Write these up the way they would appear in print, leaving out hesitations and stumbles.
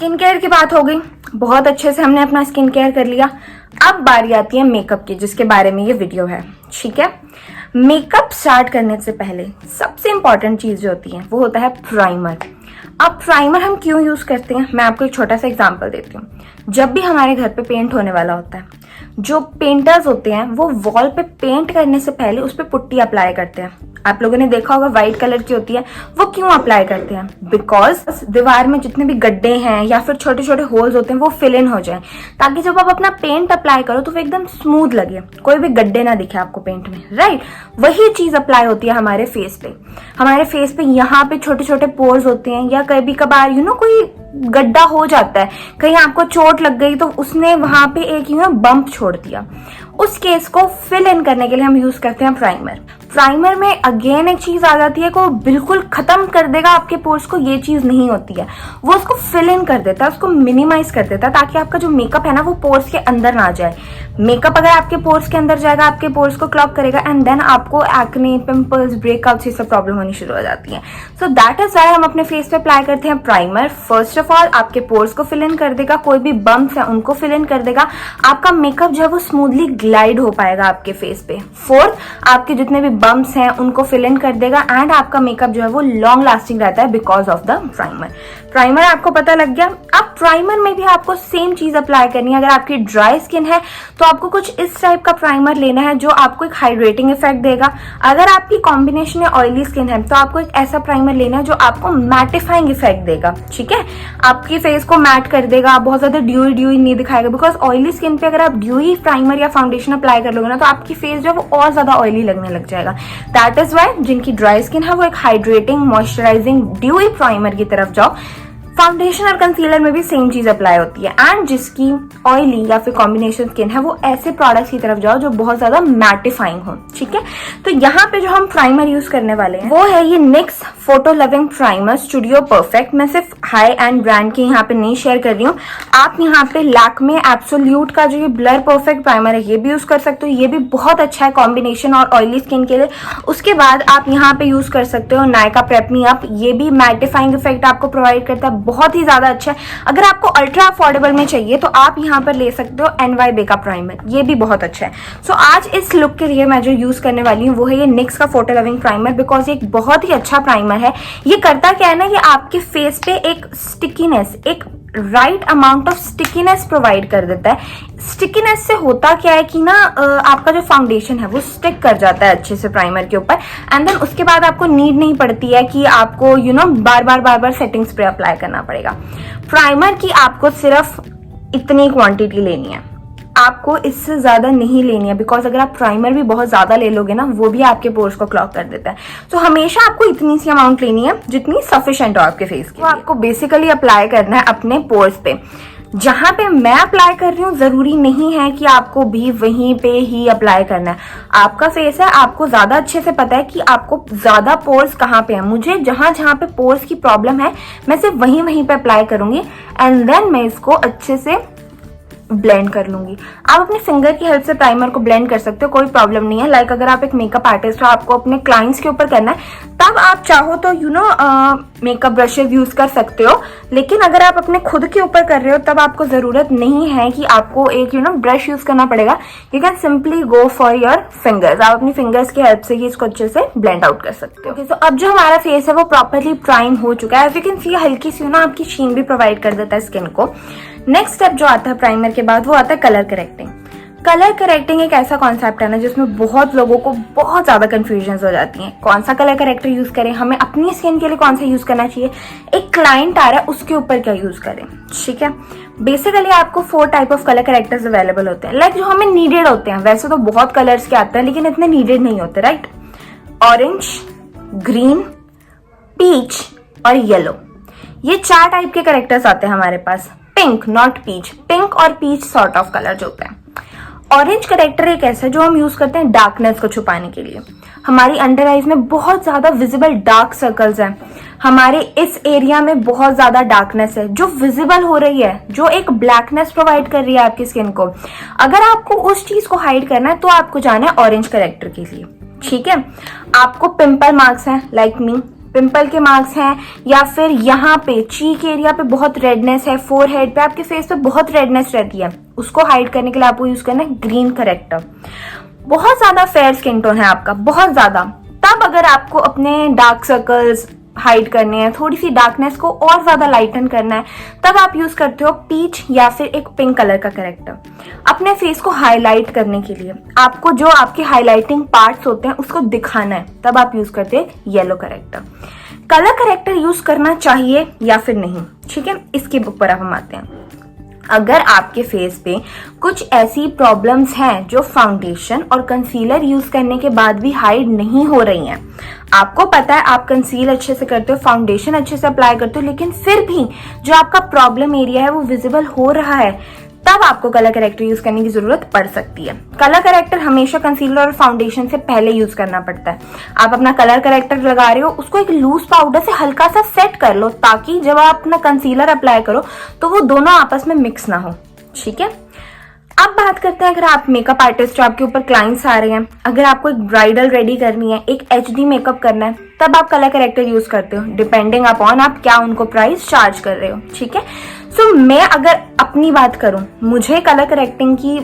Skin care की बात हो गई, बहुत अच्छे से हमने अपना स्किन केयर कर लिया। अब बारी आती है मेकअप की, जिसके बारे में ये वीडियो है। ठीक है, मेकअप स्टार्ट करने से पहले सबसे इंपॉर्टेंट चीज जो होती है वो होता है प्राइमर। अब प्राइमर हम क्यों यूज करते हैं, मैं आपको एक छोटा सा एग्जांपल देती हूँ। जब भी हमारे घर पे पेंट होने वाला होता है, जो पेंटर्स होते हैं वो वॉल पे पेंट करने से पहले उस पर पुट्टी अप्लाई करते हैं। आप लोगों ने देखा होगा व्हाइट कलर की होती है, वो क्यों अप्लाई करते हैं? बिकॉज दीवार में जितने भी गड्ढे हैं या फिर छोटे छोटे होल्स होते हैं वो फिल इन हो जाए, ताकि जब आप अपना पेंट अप्लाई करो तो वो एकदम स्मूथ लगे, कोई भी गड्ढे ना दिखे आपको पेंट में, राइट? वही चीज अप्लाई होती है हमारे फेस पे। हमारे फेस पे यहाँ पे छोटे छोटे पोर्स होते हैं, या कभी कभार कोई गड्ढा हो जाता है, कहीं आपको चोट लग गई तो उसने वहां पे एक बम्प छोड़ दिया, उस केस को फिल इन करने के लिए हम यूज करते हैं प्राइमर। प्राइमर में अगेन एक चीज आ जाती है को बिल्कुल खत्म कर देगा आपके पोर्स को, ये चीज नहीं होती है। वो उसको फिल इन कर देता है, उसको मिनिमाइज कर देता है, ताकि आपका जो मेकअप है ना वो पोर्स के अंदर ना जाए। मेकअप अगर आपके पोर्स के अंदर जाएगा, आपके पोर्स को क्लॉग करेगा, एंड देन आपको एक्ने, पिंपल्स, ब्रेकआउट्स, ये सब प्रॉब्लम होनी शुरू हो जाती है। सो दैट इज व्हाई हम अपने फेस पे अप्लाई करते हैं प्राइमर। फर्स्ट ऑफ ऑल आपके पोर्स को फिल इन कर देगा, कोई भी बम्प्स है उनको फिल इन कर देगा, आपका मेकअप जो है वो स्मूथली ग्लाइड हो पाएगा आपके फेस पे। फोर्थ, आपके जितने भी बम्प्स हैं उनको फिल इन कर देगा, एंड आपका मेकअप जो है वो लॉन्ग लास्टिंग रहता है because of the primer. Primer आपको पता लग गया। अब प्राइमर में भी आपको सेम चीज अप्लाई करनी है। अगर आपकी ड्राई स्किन है तो आपको कुछ इस टाइप का प्राइमर लेना है जो आपको एक हाइड्रेटिंग इफेक्ट देगा। अगर आपकी कॉम्बिनेशन में ऑयली स्किन है तो आपको एक ऐसा प्राइमर लेना है जो आपको मैटिफाइंग इफेक्ट देगा। ठीक है, आपकी फेस को मैट कर देगा, बहुत ज्यादा ड्यूई ड्यूई नहीं दिखाएगा। बिकॉज ऑयली स्किन पे अगर आप ड्यूई प्राइमर या फाउंडेशन अप्लाई कर लोगे ना तो आपकी फेस जो है वो और ज्यादा ऑयली लगने लग जाएगा। दैट इज वाई जिनकी ड्राई स्किन है वो एक हाइड्रेटिंग, मॉइस्चराइजिंग, ड्यूई प्राइमर की तरफ जाओ। फाउंडेशन और कंसीलर में भी सेम चीज अप्लाई होती है। एंड जिसकी ऑयली या फिर कॉम्बिनेशन स्किन है वो ऐसे प्रोडक्ट्स की तरफ जाओ जो बहुत ज्यादा मैटिफाइंग हो। ठीक है, तो यहाँ पे जो हम प्राइमर यूज करने वाले हैं वो है ये NYX photo loving primer studio perfect. मैं सिर्फ हाई एंड ब्रांड की यहाँ पे नहीं शेयर कर रही हूँ, आप यहाँ पे लैक्मे एब्सोल्यूट का जो ये ब्लर परफेक्ट प्राइमर है ये भी यूज कर सकते हो। ये भी बहुत अच्छा है कॉम्बिनेशन और ऑयली स्किन के लिए। उसके बाद आप यहाँ पे यूज कर सकते हो नायका प्रेप मी अप, ये भी मैटिफाइंग इफेक्ट आपको प्रोवाइड करता है, बहुत ही ज्यादा अच्छा है। अगर आपको अल्ट्रा अफोर्डेबल में चाहिए तो आप यहाँ पर ले सकते हो NYBE का प्राइमर, ये भी बहुत अच्छा है। सो आज इस लुक के लिए मैं जो यूज करने वाली हूँ वो है ये NYX का फोटो लविंग प्राइमर, बिकॉज ये एक बहुत ही अच्छा प्राइमर है। ये करता क्या है ना, ये आपके फेस पे एक स्टिकीनेस, एक right amount of stickiness provide कर देता है। स्टिकीनेस से होता क्या है कि ना आपका जो फाउंडेशन है वो स्टिक कर जाता है अच्छे से प्राइमर के ऊपर, एंड देन उसके बाद आपको नीड नहीं पड़ती है कि आपको बार बार सेटिंग स्प्रे अप्लाई करना पड़ेगा। प्राइमर की आपको सिर्फ इतनी क्वांटिटी लेनी है, आपको इससे ज्यादा नहीं लेनी है। बिकॉज अगर आप प्राइमर भी बहुत ज्यादा ले लोगे ना वो भी आपके पोर्स को क्लॉग कर देता है। तो हमेशा आपको इतनी सी अमाउंट लेनी है जितनी सफिशिएंट हो आपके फेस के लिए। आपको बेसिकली अप्लाई करना है अपने पोर्स पे। जहां पे मैं अप्लाई कर रही हूँ जरूरी नहीं है कि आपको भी वहीं पे ही अप्लाई करना है। आपका फेस है, आपको ज्यादा अच्छे से पता है कि आपको ज्यादा पोर्स कहाँ पे है। मुझे जहां जहां पे पोर्स की प्रॉब्लम है मैं सिर्फ वहीं पे अप्लाई करूंगी, एंड देन मैं इसको अच्छे से ब्लेंड कर लूंगी। आप अपने फिंगर की हेल्प से प्राइमर को ब्लेंड कर सकते हो, कोई प्रॉब्लम नहीं है। लाइक अगर आप एक मेकअप आर्टिस्ट हो, आपको अपने क्लाइंट्स के ऊपर करना है, तब आप चाहो तो मेकअप ब्रशेस यूज कर सकते हो। लेकिन अगर आप अपने खुद के ऊपर कर रहे हो तब आपको जरूरत नहीं है कि आपको एक ब्रश यूज करना पड़ेगा। You can simply go for your fingers. आप अपनी फिंगर्स की हेल्प से ही इसको अच्छे से ब्लेंड आउट कर सकते हो। तो अब जो हमारा फेस है वो प्रॉपरली प्राइम हो चुका है। एज यू कैन सी हल्की सी आपकी शीन भी प्रोवाइड कर देता है स्किन को। नेक्स्ट स्टेप जो आता है प्राइमर के बाद वो आता है कलर करेक्टिंग। कलर करेक्टिंग एक ऐसा कॉन्सेप्ट है ना जिसमें बहुत लोगों को बहुत ज्यादा कंफ्यूजन हो जाती है। कौन सा कलर करेक्टर यूज करें, हमें अपनी स्किन के लिए कौन सा यूज करना चाहिए, एक क्लाइंट आ रहा है उसके ऊपर क्या यूज करें। ठीक है, बेसिकली आपको 4 type of colour characters available होते हैं, लाइक जो हमें नीडेड होते हैं। वैसे तो बहुत कलर्स के आते हैं लेकिन इतने नीडेड नहीं होते, राइट? ऑरेंज, ग्रीन, पीच और येलो, ये 4 टाइप के करेक्टर्स आते हैं हमारे पास। पिंक, नॉट पीच, पिंक और पीच सॉर्ट ऑफ कलर जो होता है। ऑरेंज करेक्टर एक ऐसा जो हम यूज करते हैं डार्कनेस को छुपाने के लिए। हमारी अंडर आईज में बहुत ज्यादा विजिबल डार्क सर्कल्स हैं, हमारे इस एरिया में बहुत ज्यादा डार्कनेस है जो विजिबल हो रही है, जो एक ब्लैकनेस प्रोवाइड कर रही है आपकी स्किन को। अगर आपको उस चीज को हाइड करना है तो आपको जाना है ऑरेंज करेक्टर के लिए। ठीक है, आपको पिंपल मार्क्स हैं, लाइक मी पिंपल के मार्क्स हैं, या फिर यहाँ पे चीक एरिया पे बहुत रेडनेस है, फोरहेड पे, आपके फेस पे बहुत रेडनेस रहती है, उसको हाइड करने के लिए आपको यूज करना है ग्रीन करेक्टर। बहुत ज्यादा फेयर स्किन टोन है आपका, बहुत ज्यादा, तब अगर आपको अपने डार्क सर्कल्स हाइड करने हैं, थोड़ी सी डार्कनेस को और ज्यादा लाइटन करना है, तब आप यूज करते हो पीच या फिर एक पिंक कलर का करेक्टर। अपने फेस को हाईलाइट करने के लिए, आपको जो आपके हाईलाइटिंग पार्ट्स होते हैं उसको दिखाना है, तब आप यूज करते हैं yellow character. Colour corrector use करना चाहिए या फिर नहीं, ठीक है, इसके ऊपर अब हम आते हैं। अगर आपके फेस पे कुछ ऐसी प्रॉब्लम्स हैं जो फाउंडेशन और कंसीलर यूज करने के बाद भी हाइड नहीं हो रही हैं, आपको पता है आप कंसील अच्छे से करते हो, फाउंडेशन अच्छे से अप्लाई करते हो, लेकिन फिर भी जो आपका प्रॉब्लम एरिया है वो विजिबल हो रहा है, तब आपको कलर करेक्टर यूज करने की जरूरत पड़ सकती है। कलर करेक्टर हमेशा कंसीलर और फाउंडेशन से पहले यूज करना पड़ता है। आप अपना कलर करेक्टर लगा रहे हो, उसको एक लूज पाउडर से हल्का सा सेट कर लो, ताकि जब आप अपना कंसीलर अप्लाई करो तो वो दोनों आपस में मिक्स ना हो, ठीक है। अब बात करते हैं, अगर आप मेकअप आर्टिस्ट हो, आपके ऊपर क्लाइंट्स आ रहे हैं, अगर आपको एक ब्राइडल रेडी करनी है, एक एचडी मेकअप करना है, तब आप कलर करेक्टर यूज करते हो, डिपेंडिंग अपॉन आप क्या उनको प्राइस चार्ज कर रहे हो, ठीक है। सो मैं अगर अपनी बात करूं, मुझे कलर करेक्टिंग की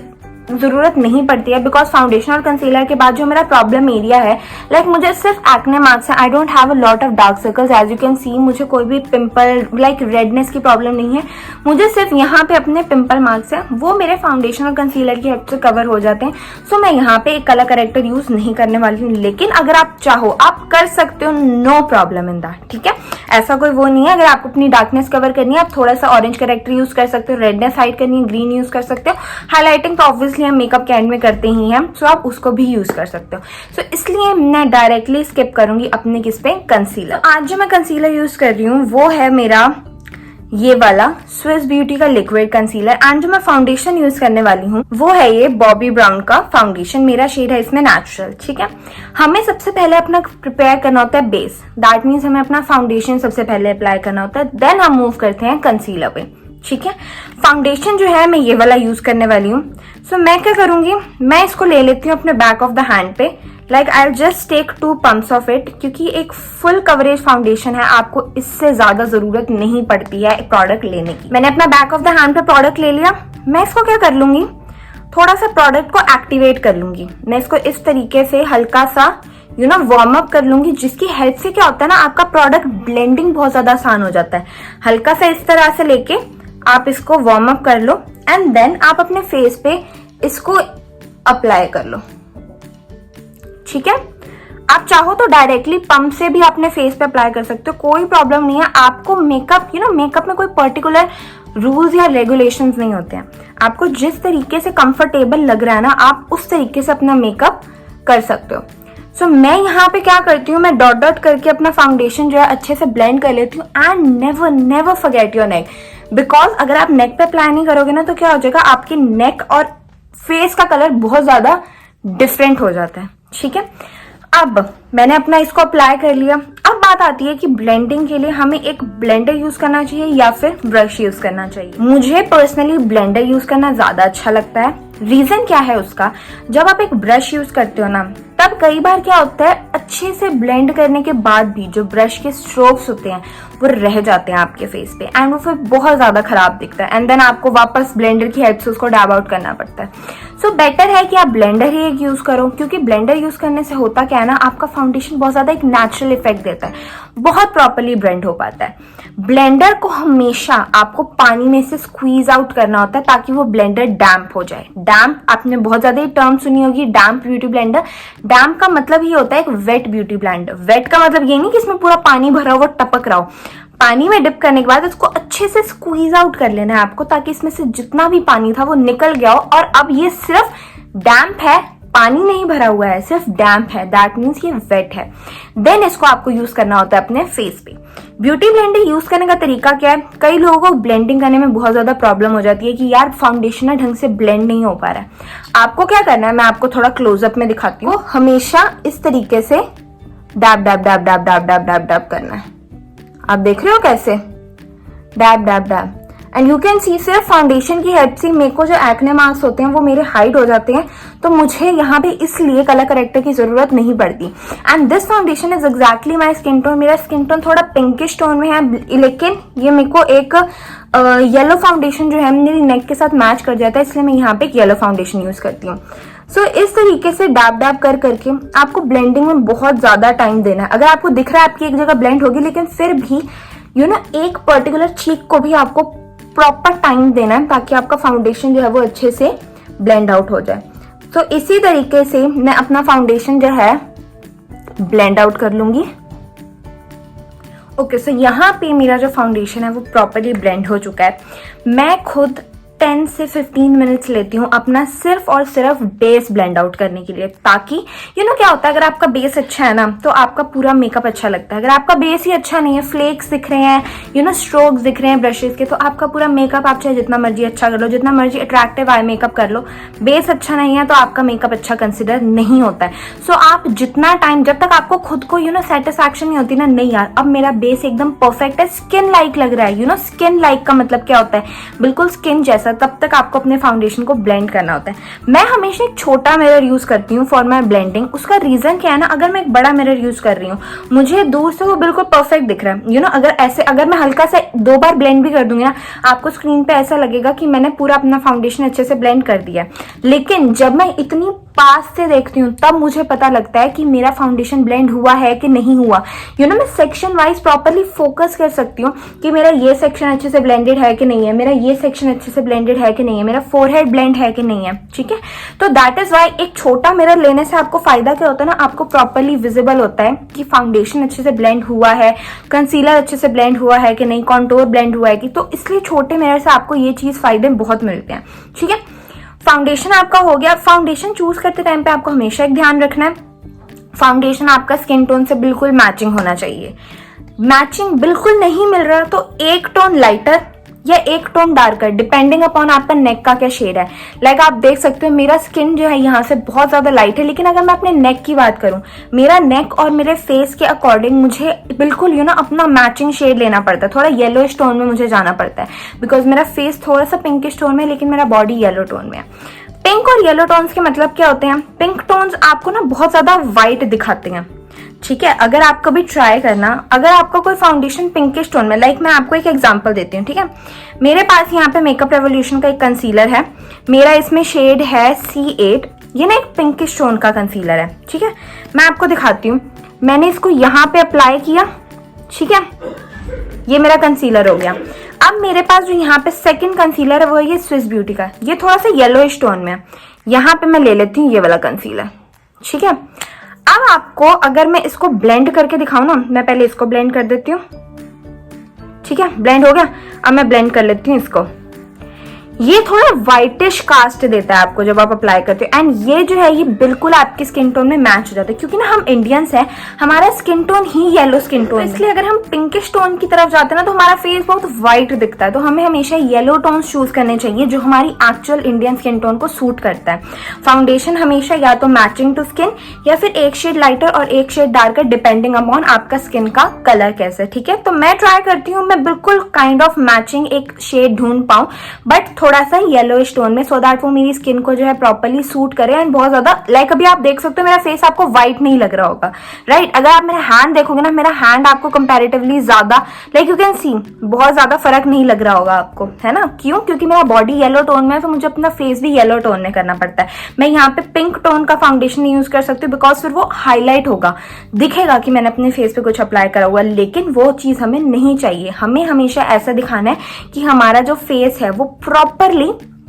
जरूरत नहीं पड़ती है, बिकॉज फाउंडेशन और कंसीलर के बाद जो मेरा प्रॉब्लम एरिया है, लाइक मुझे सिर्फ एक्ने मार्क्स है, I don't have a lot of dark circles, as you can see, मुझे कोई भी पिंपल लाइक रेडनेस की प्रॉब्लम नहीं है, मुझे सिर्फ यहाँ पे अपने पिंपल मार्क्स है, वो मेरे फाउंडेशन और कंसीलर की हेल्प से कवर हो जाते हैं। सो मैं यहाँ पे एक कलर करेक्टर यूज नहीं करने वाली हूँ, लेकिन अगर आप चाहो आप कर सकते हो, नो प्रॉब्लम इन दैट, ठीक है। ऐसा कोई वो नहीं है, अगर आपको अपनी डार्कनेस कवर करनी है, आप थोड़ा सा ऑरेंज करेक्टर यूज कर सकते हो, रेडनेस हाइड करनी है, ग्रीन यूज कर सकते हो, हाईलाइटिंग तो ऑब्वियसली हम मेकअप के एंड में करते ही हैं, सो आप उसको भी यूज कर सकते हो। सो इसलिए मैं डायरेक्टली स्किप करूंगी अपने किस पे, कंसीलर। आज जो मैं कंसीलर यूज कर रही हूँ वो है मेरा ये वाला स्विस ब्यूटी का लिक्विड कंसीलर, एंड जो मैं फाउंडेशन यूज करने वाली हूँ वो है ये बॉबी ब्राउन का फाउंडेशन, मेरा शेड है इसमें नेचुरल, ठीक है। हमें सबसे पहले अपना प्रिपेयर करना होता है बेस, दैट मीन्स हमें अपना फाउंडेशन सबसे पहले अप्लाई करना होता है, देन हम मूव करते हैं कंसीलर पे, ठीक है। फाउंडेशन जो है मैं ये वाला यूज करने वाली हूँ। सो मैं क्या करूंगी, मैं इसको ले लेती हूँ अपने बैक ऑफ द हैंड पे, like I just take 2 pumps of it, क्योंकि एक फुल कवरेज फाउंडेशन है, आपको इससे ज्यादा जरूरत नहीं पड़ती है प्रोडक्ट लेने की। मैंने अपना बैक ऑफ द हैंड पे प्रोडक्ट ले लिया, मैं इसको क्या कर लूंगी, थोड़ा सा प्रोडक्ट को एक्टिवेट कर लूंगी, मैं इसको इस तरीके से हल्का सा वार्म अप कर लूंगी, जिसकी हेल्प से क्या होता है ना, आपका प्रोडक्ट ब्लेंडिंग बहुत ज्यादा आसान हो जाता है। हल्का सा इस तरह से लेके आप इसको वार्म अप कर लो, एंड देन आप अपने फेस पे इसको अप्लाई कर लो, ठीक है। आप चाहो तो डायरेक्टली पंप से भी अपने फेस पे अप्लाई कर सकते हो, कोई प्रॉब्लम नहीं है। आपको मेकअप मेकअप में कोई पर्टिकुलर रूल्स या रेगुलेशंस नहीं होते हैं, आपको जिस तरीके से कंफर्टेबल लग रहा है ना, आप उस तरीके से अपना मेकअप कर सकते हो। सो मैं यहाँ पे क्या करती हूँ, मैं डॉट डॉट करके अपना फाउंडेशन जो है अच्छे से ब्लेंड कर लेती हूँ, and never never forget your neck, because अगर आप नेक पे अप्लाई नहीं करोगे ना तो क्या हो जाएगा, आपकी नेक और फेस का कलर बहुत ज्यादा डिफरेंट हो जाता है, ठीक है। अब मैंने अपना इसको अप्लाई कर लिया। अब बात आती है कि ब्लेंडिंग के लिए हमें एक ब्लेंडर यूज करना चाहिए या फिर ब्रश यूज करना चाहिए। मुझे पर्सनली ब्लेंडर यूज करना ज्यादा अच्छा लगता है। रीजन क्या है उसका, जब आप एक ब्रश यूज करते हो ना, तब कई बार क्या होता है, अच्छे से ब्लेंड करने के बाद भी जो ब्रश के स्ट्रोक्स होते हैं वो रह जाते हैं आपके फेस पे, एंड वो फिर बहुत ज्यादा खराब दिखता है, एंड देन आपको वापस ब्लेंडर की हेल्प से उसको डैब आउट करना पड़ता है। सो बेटर है कि आप ब्लेंडर ही एक यूज करो, क्योंकि ब्लेंडर यूज करने से होता क्या है ना, आपका फाउंडेशन बहुत ज्यादा एक नेचुरल इफेक्ट देता है, बहुत प्रॉपरली ब्लेंड हो पाता है। ब्लेंडर को हमेशा आपको पानी में से स्क्वीज आउट करना होता है ताकि वो ब्लेंडर डैम्प हो जाए। डैम्प, आपने बहुत ज्यादा टर्म सुनी होगी, डैम्प ब्यूटी ब्लेंडर। डैम्प का मतलब ये होता है एक वेट ब्यूटी ब्लेंडर। वेट का मतलब ये नहीं कि इसमें पूरा पानी भरा हुआ टपक रहा हो, पानी में डिप करने के बाद इसको अच्छे से स्क्वीज आउट कर लेना है आपको, ताकि इसमें से जितना भी पानी था वो निकल गया हो, और अब ये सिर्फ डैम्प है, पानी नहीं भरा हुआ है, सिर्फ डैम्प है, दैट मीन्स ये वेट है। देन इसको आपको यूज करना होता है अपने फेस पे। ब्यूटी ब्लेंडर यूज करने का तरीका क्या है, कई लोगों को ब्लेंडिंग करने में बहुत ज्यादा प्रॉब्लम हो जाती है कि यार फाउंडेशन ना ढंग से ब्लेंड नहीं हो पा रहा है। आपको क्या करना है, मैं आपको थोड़ा क्लोजअप में दिखाती हूँ। हमेशा इस तरीके से dab dab dab dab dab dab dab dab करना है। आप देख रहे हो कैसे, dab dab dab. And you can सी सिर्फ फाउंडेशन की हेल्प से मेरे को जो एक्ने मार्क्स होते हैं वो मेरे हाइड हो जाते हैं, तो मुझे यहाँ पे इसलिए कलर करेक्टर की जरूरत नहीं पड़ती। And this foundation is exactly my skin tone. मेरा स्किन टोन थोड़ा पिंकिश टोन में है, लेकिन ये मेरे को एक येलो फाउंडेशन जो है मेरी नेक के साथ मैच कर जाता है, इसलिए मैं यहाँ पे एक येलो फाउंडेशन यूज करती हूँ। सो इस तरीके से डैब डैब कर करके आपको ब्लेंडिंग में बहुत ज्यादा टाइम देना है। अगर आपको दिख रहा है आपकी एक जगह ब्लेंड होगी, लेकिन फिर भी एक पर्टिकुलर चीक को भी आपको प्रॉपर टाइम देना है ताकि आपका फाउंडेशन जो है वो अच्छे से ब्लेंड आउट हो जाए। तो इसी तरीके से मैं अपना फाउंडेशन जो है ब्लेंड आउट कर लूंगी। ओके, सो यहाँ पे मेरा जो फाउंडेशन है वो प्रॉपरली ब्लेंड हो चुका है। मैं खुद 10 से 15 मिनट्स लेती हूँ अपना सिर्फ और सिर्फ बेस ब्लेंड आउट करने के लिए, ताकि क्या होता है, अगर आपका बेस अच्छा है ना तो आपका पूरा मेकअप अच्छा लगता है। अगर आपका बेस ही अच्छा नहीं है, फ्लेक्स दिख रहे हैं, स्ट्रोक्स दिख रहे हैं ब्रशेस के, तो आपका पूरा मेकअप आप चाहे जितना मर्जी अच्छा कर लो, जितना मर्जी अट्रैक्टिव आई मेकअप कर लो, बेस अच्छा नहीं है तो आपका मेकअप अच्छा कंसिडर नहीं होता है। सो आप जितना टाइम, जब तक आपको खुद को सेटिस्फैक्शन नहीं होती ना, नहीं यार अब मेरा बेस एकदम परफेक्ट है, स्किन लाइक लग रहा है, स्किन लाइक का मतलब क्या होता है, बिल्कुल स्किन जैसा, तब तक आपको अपने फाउंडेशन को ब्लेंड करना होता है। मैं हमेशा एक छोटा मिरर यूज करती हूँ फॉर माई ब्लेंडिंग। उसका रीजन क्या है ना, अगर मैं एक बड़ा मिरर यूज कर रही हूँ, मुझे दूर से वो बिल्कुल परफेक्ट दिख रहा है। अगर मैं हल्का सा 2 बार ब्लेंड भी कर दूंगी ना, आपको स्क्रीन पे ऐसा लगेगा कि मैंने पूरा अपना फाउंडेशन अच्छे से ब्लेंड कर दिया। लेकिन जब मैं इतनी पास से देखती हूँ तब मुझे पता लगता है कि मेरा फाउंडेशन ब्लेंड हुआ है कि नहीं हुआ। मैं सेक्शन वाइज प्रॉपरली फोकस कर सकती हूँ कि मेरा ये सेक्शन अच्छे से ब्लेंडेड है कि नहीं है, मेरा ये सेक्शन अच्छे से ब्लेंडेड है कि नहीं है, मेरा फोरहेड ब्लेंड है कि नहीं है। ठीक है, तो दैट इज वाई एक छोटा मिरर लेने से आपको फायदा क्या होता है ना, आपको प्रॉपरली विजिबल होता है कि फाउंडेशन अच्छे से ब्लेंड हुआ है, कंसीलर अच्छे से ब्लेंड हुआ है कि नहीं, कॉन्टोर ब्लेंड हुआ है कि, तो इसलिए छोटे मिरर से आपको ये चीज फायदे बहुत मिलते हैं। ठीक है, फाउंडेशन आपका हो गया। फाउंडेशन चूज करते टाइम पे आपको हमेशा एक ध्यान रखना है, फाउंडेशन आपका स्किन टोन से बिल्कुल मैचिंग होना चाहिए। मैचिंग बिल्कुल नहीं मिल रहा तो एक टोन लाइटर या एक टोन डार्कर, डिपेंडिंग अपॉन आपका नेक का क्या शेड है। लाइक आप देख सकते हो मेरा स्किन जो है यहाँ से बहुत ज्यादा लाइट है, लेकिन अगर मैं अपने नेक की बात करूं, मेरा नेक और मेरे फेस के अकॉर्डिंग मुझे बिल्कुल अपना मैचिंग शेड लेना पड़ता है। थोड़ा येलो टोन में मुझे जाना पड़ता है, बिकॉज मेरा फेस थोड़ा सा पिंकिश टोन में, लेकिन मेरा बॉडी येलो टोन में है। पिंक और येलो टोन्स के मतलब क्या होते हैं, पिंक टोन्स आपको ना बहुत ज्यादा व्हाइट दिखाते हैं। ठीक है, अगर आप कभी ट्राई करना, अगर आपका कोई फाउंडेशन पिंकिश टोन में, लाइक मैं आपको एक एग्जांपल देती हूँ। ठीक है, मेरे पास यहाँ पे मेकअप रेवोल्यूशन का एक कंसीलर है, मेरा इसमें शेड है C8, ये ना एक पिंकिश टोन का कंसीलर है। ठीक है, मैं आपको दिखाती हूँ, मैंने इसको यहाँ पे अप्लाई किया। ठीक है, ये मेरा कंसीलर हो गया। अब मेरे पास जो यहाँ पे सेकंड कंसीलर है वो है ये स्विस ब्यूटी का, ये थोड़ा सा येलोइश टोन में है। यहाँ पे मैं ले लेती हूँ ये वाला कंसीलर। ठीक है, अब आपको अगर मैं इसको ब्लेंड करके दिखाऊं ना, मैं पहले इसको ब्लेंड कर देती हूँ। ठीक है, ब्लेंड हो गया। अब मैं ब्लेंड कर लेती हूँ इसको। ये थोड़ा व्हाइटिश कास्ट देता है आपको जब आप अप्लाई करते हो, एंड ये जो है ये बिल्कुल आपकी स्किन टोन में मैच हो जाता है, क्योंकि ना हम इंडियंस हैं, हमारा स्किन टोन ही येलो स्किन टोन, इसलिए अगर हम पिंकिश टोन की तरफ जाते हैं ना तो हमारा फेस बहुत व्हाइट दिखता है। तो हमें हमेशा येलो टोन चूज करने चाहिए जो हमारी एक्चुअल इंडियन स्किन टोन को सूट करता है। फाउंडेशन हमेशा या तो मैचिंग टू स्किन या फिर एक शेड लाइटर और एक शेड डार्कर, डिपेंडिंग अपॉन आपका स्किन का कलर कैसे। ठीक है, तो मैं ट्राई करती हूँ मैं बिल्कुल काइंड ऑफ मैचिंग एक शेड ढूंढ पाऊं, बट थोड़ा सा येलोइश टोन में, सो दैट वो मेरी स्किन को जो है प्रॉपर्ली सूट करे। एंड बहुत ज्यादा लाइक अभी आप देख सकते हो मेरा फेस आपको व्हाइट नहीं लग रहा होगा, राइट। अगर आप मेरा हैंड देखोगे ना, मेरा हैंड आपको कंपैरेटिवली ज्यादा, लाइक यू कैन सी, बहुत ज्यादा फर्क नहीं लग रहा होगा आपको, है ना। क्यों? क्योंकि मेरा बॉडी येलो टोन में है, तो मुझे अपना फेस भी येलो टोन में करना पड़ता है। मैं यहाँ पे पिंक टोन का फाउंडेशन नहीं यूज कर सकती, बिकॉज फिर वो हाईलाइट होगा, दिखेगा कि मैंने अपने फेस पे कुछ अप्लाई करा हुआ, लेकिन वो चीज हमें नहीं चाहिए। हमें हमेशा ऐसा दिखाना है कि हमारा जो फेस है वो प्रॉपरली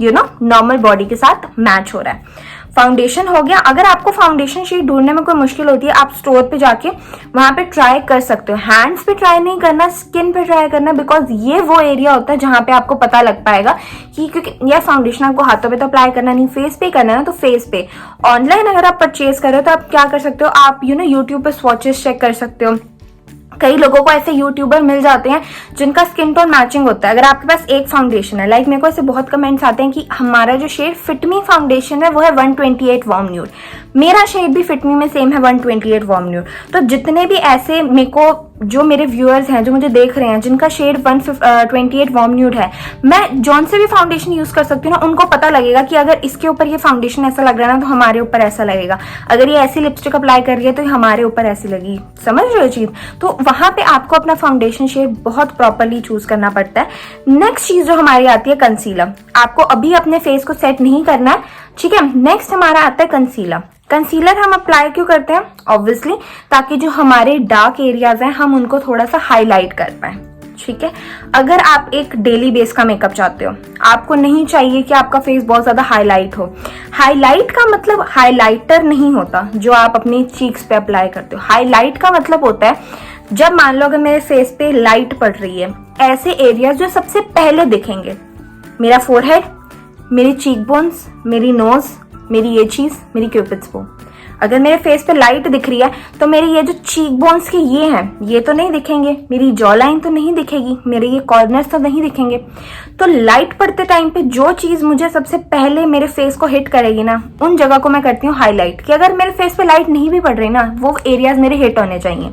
नॉर्मल बॉडी के साथ मैच हो रहा है। फाउंडेशन हो गया। अगर आपको फाउंडेशन शेड ढूंढने में कोई मुश्किल होती है, आप स्टोर पे जाके वहां पे ट्राई कर सकते हो। हैंड्स पे ट्राई नहीं करना, स्किन पे ट्राई करना, बिकॉज ये वो एरिया होता है जहां पे आपको पता लग पाएगा कि, क्योंकि यह फाउंडेशन आपको हाथों पे तो अप्लाई करना नहीं, फेस पे करना है ना, तो फेस पे। ऑनलाइन अगर आप परचेज कर रहे हो तो आप क्या कर सकते हो, आप यूट्यूब पे स्वॉचेस चेक कर सकते हो। कई लोगों को ऐसे यूट्यूबर मिल जाते हैं जिनका स्किन टोन मैचिंग होता है। अगर आपके पास एक फाउंडेशन है, लाइक मेरे को ऐसे बहुत कमेंट्स आते हैं कि हमारा जो शेड फिटमी फाउंडेशन है वो है 128 वार्म न्यूड, मेरा शेड भी फिटमी में सेम है 128 वार्म न्यूड। तो जितने भी ऐसे मेरे को जो मेरे व्यूअर्स हैं, जो मुझे देख रहे हैं, जिनका शेड 128 वार्म न्यूड है, मैं जौन से भी फाउंडेशन यूज कर सकती हूँ ना, उनको पता लगेगा कि अगर इसके ऊपर ये फाउंडेशन ऐसा लग रहा है ना, तो हमारे ऊपर ऐसा लगेगा। अगर ये ऐसी लिपस्टिक अप्लाई कर रही है तो हमारे ऊपर ऐसी लगी। समझ रहे हो चीज? तो वहां पे आपको अपना फाउंडेशन शेड बहुत प्रॉपरली चूज करना पड़ता है। नेक्स्ट चीज जो हमारी आती है कंसीलर। आपको अभी अपने फेस को सेट नहीं करना है, ठीक है। नेक्स्ट हमारा आता है कंसीलर। कंसीलर हम अप्लाई क्यों करते हैं? ऑब्वियसली ताकि जो हमारे डार्क एरियाज हैं हम उनको थोड़ा सा हाईलाइट कर पाए, ठीक है। अगर आप एक डेली बेस का मेकअप चाहते हो, आपको नहीं चाहिए कि आपका फेस बहुत ज्यादा हाईलाइट हो। हाईलाइट का मतलब हाईलाइटर नहीं होता जो आप अपनी चीक्स पे अप्लाई करते हो। हाईलाइट का मतलब होता है जब मान लो अगर मेरे फेस पे लाइट पड़ रही है, ऐसे एरियाज जो सबसे पहले दिखेंगे, मेरा फोरहेड, मेरी चीक बोन्स, मेरी नोज, मेरी ये चीज, मेरी क्यूपिड्स बो। अगर मेरे फेस पे लाइट दिख रही है तो मेरी ये जो चीक बोन्स के ये हैं, ये तो नहीं दिखेंगे, मेरी जॉ लाइन तो नहीं दिखेगी, मेरे ये कॉर्नर्स तो नहीं दिखेंगे। तो लाइट पड़ते टाइम पे जो चीज मुझे सबसे पहले मेरे फेस को हिट करेगी ना, उन जगह को मैं करती हूँ हाईलाइट। कि अगर मेरे फेस पे लाइट नहीं भी पड़ रही ना, वो एरियाज मेरे हिट होने चाहिए।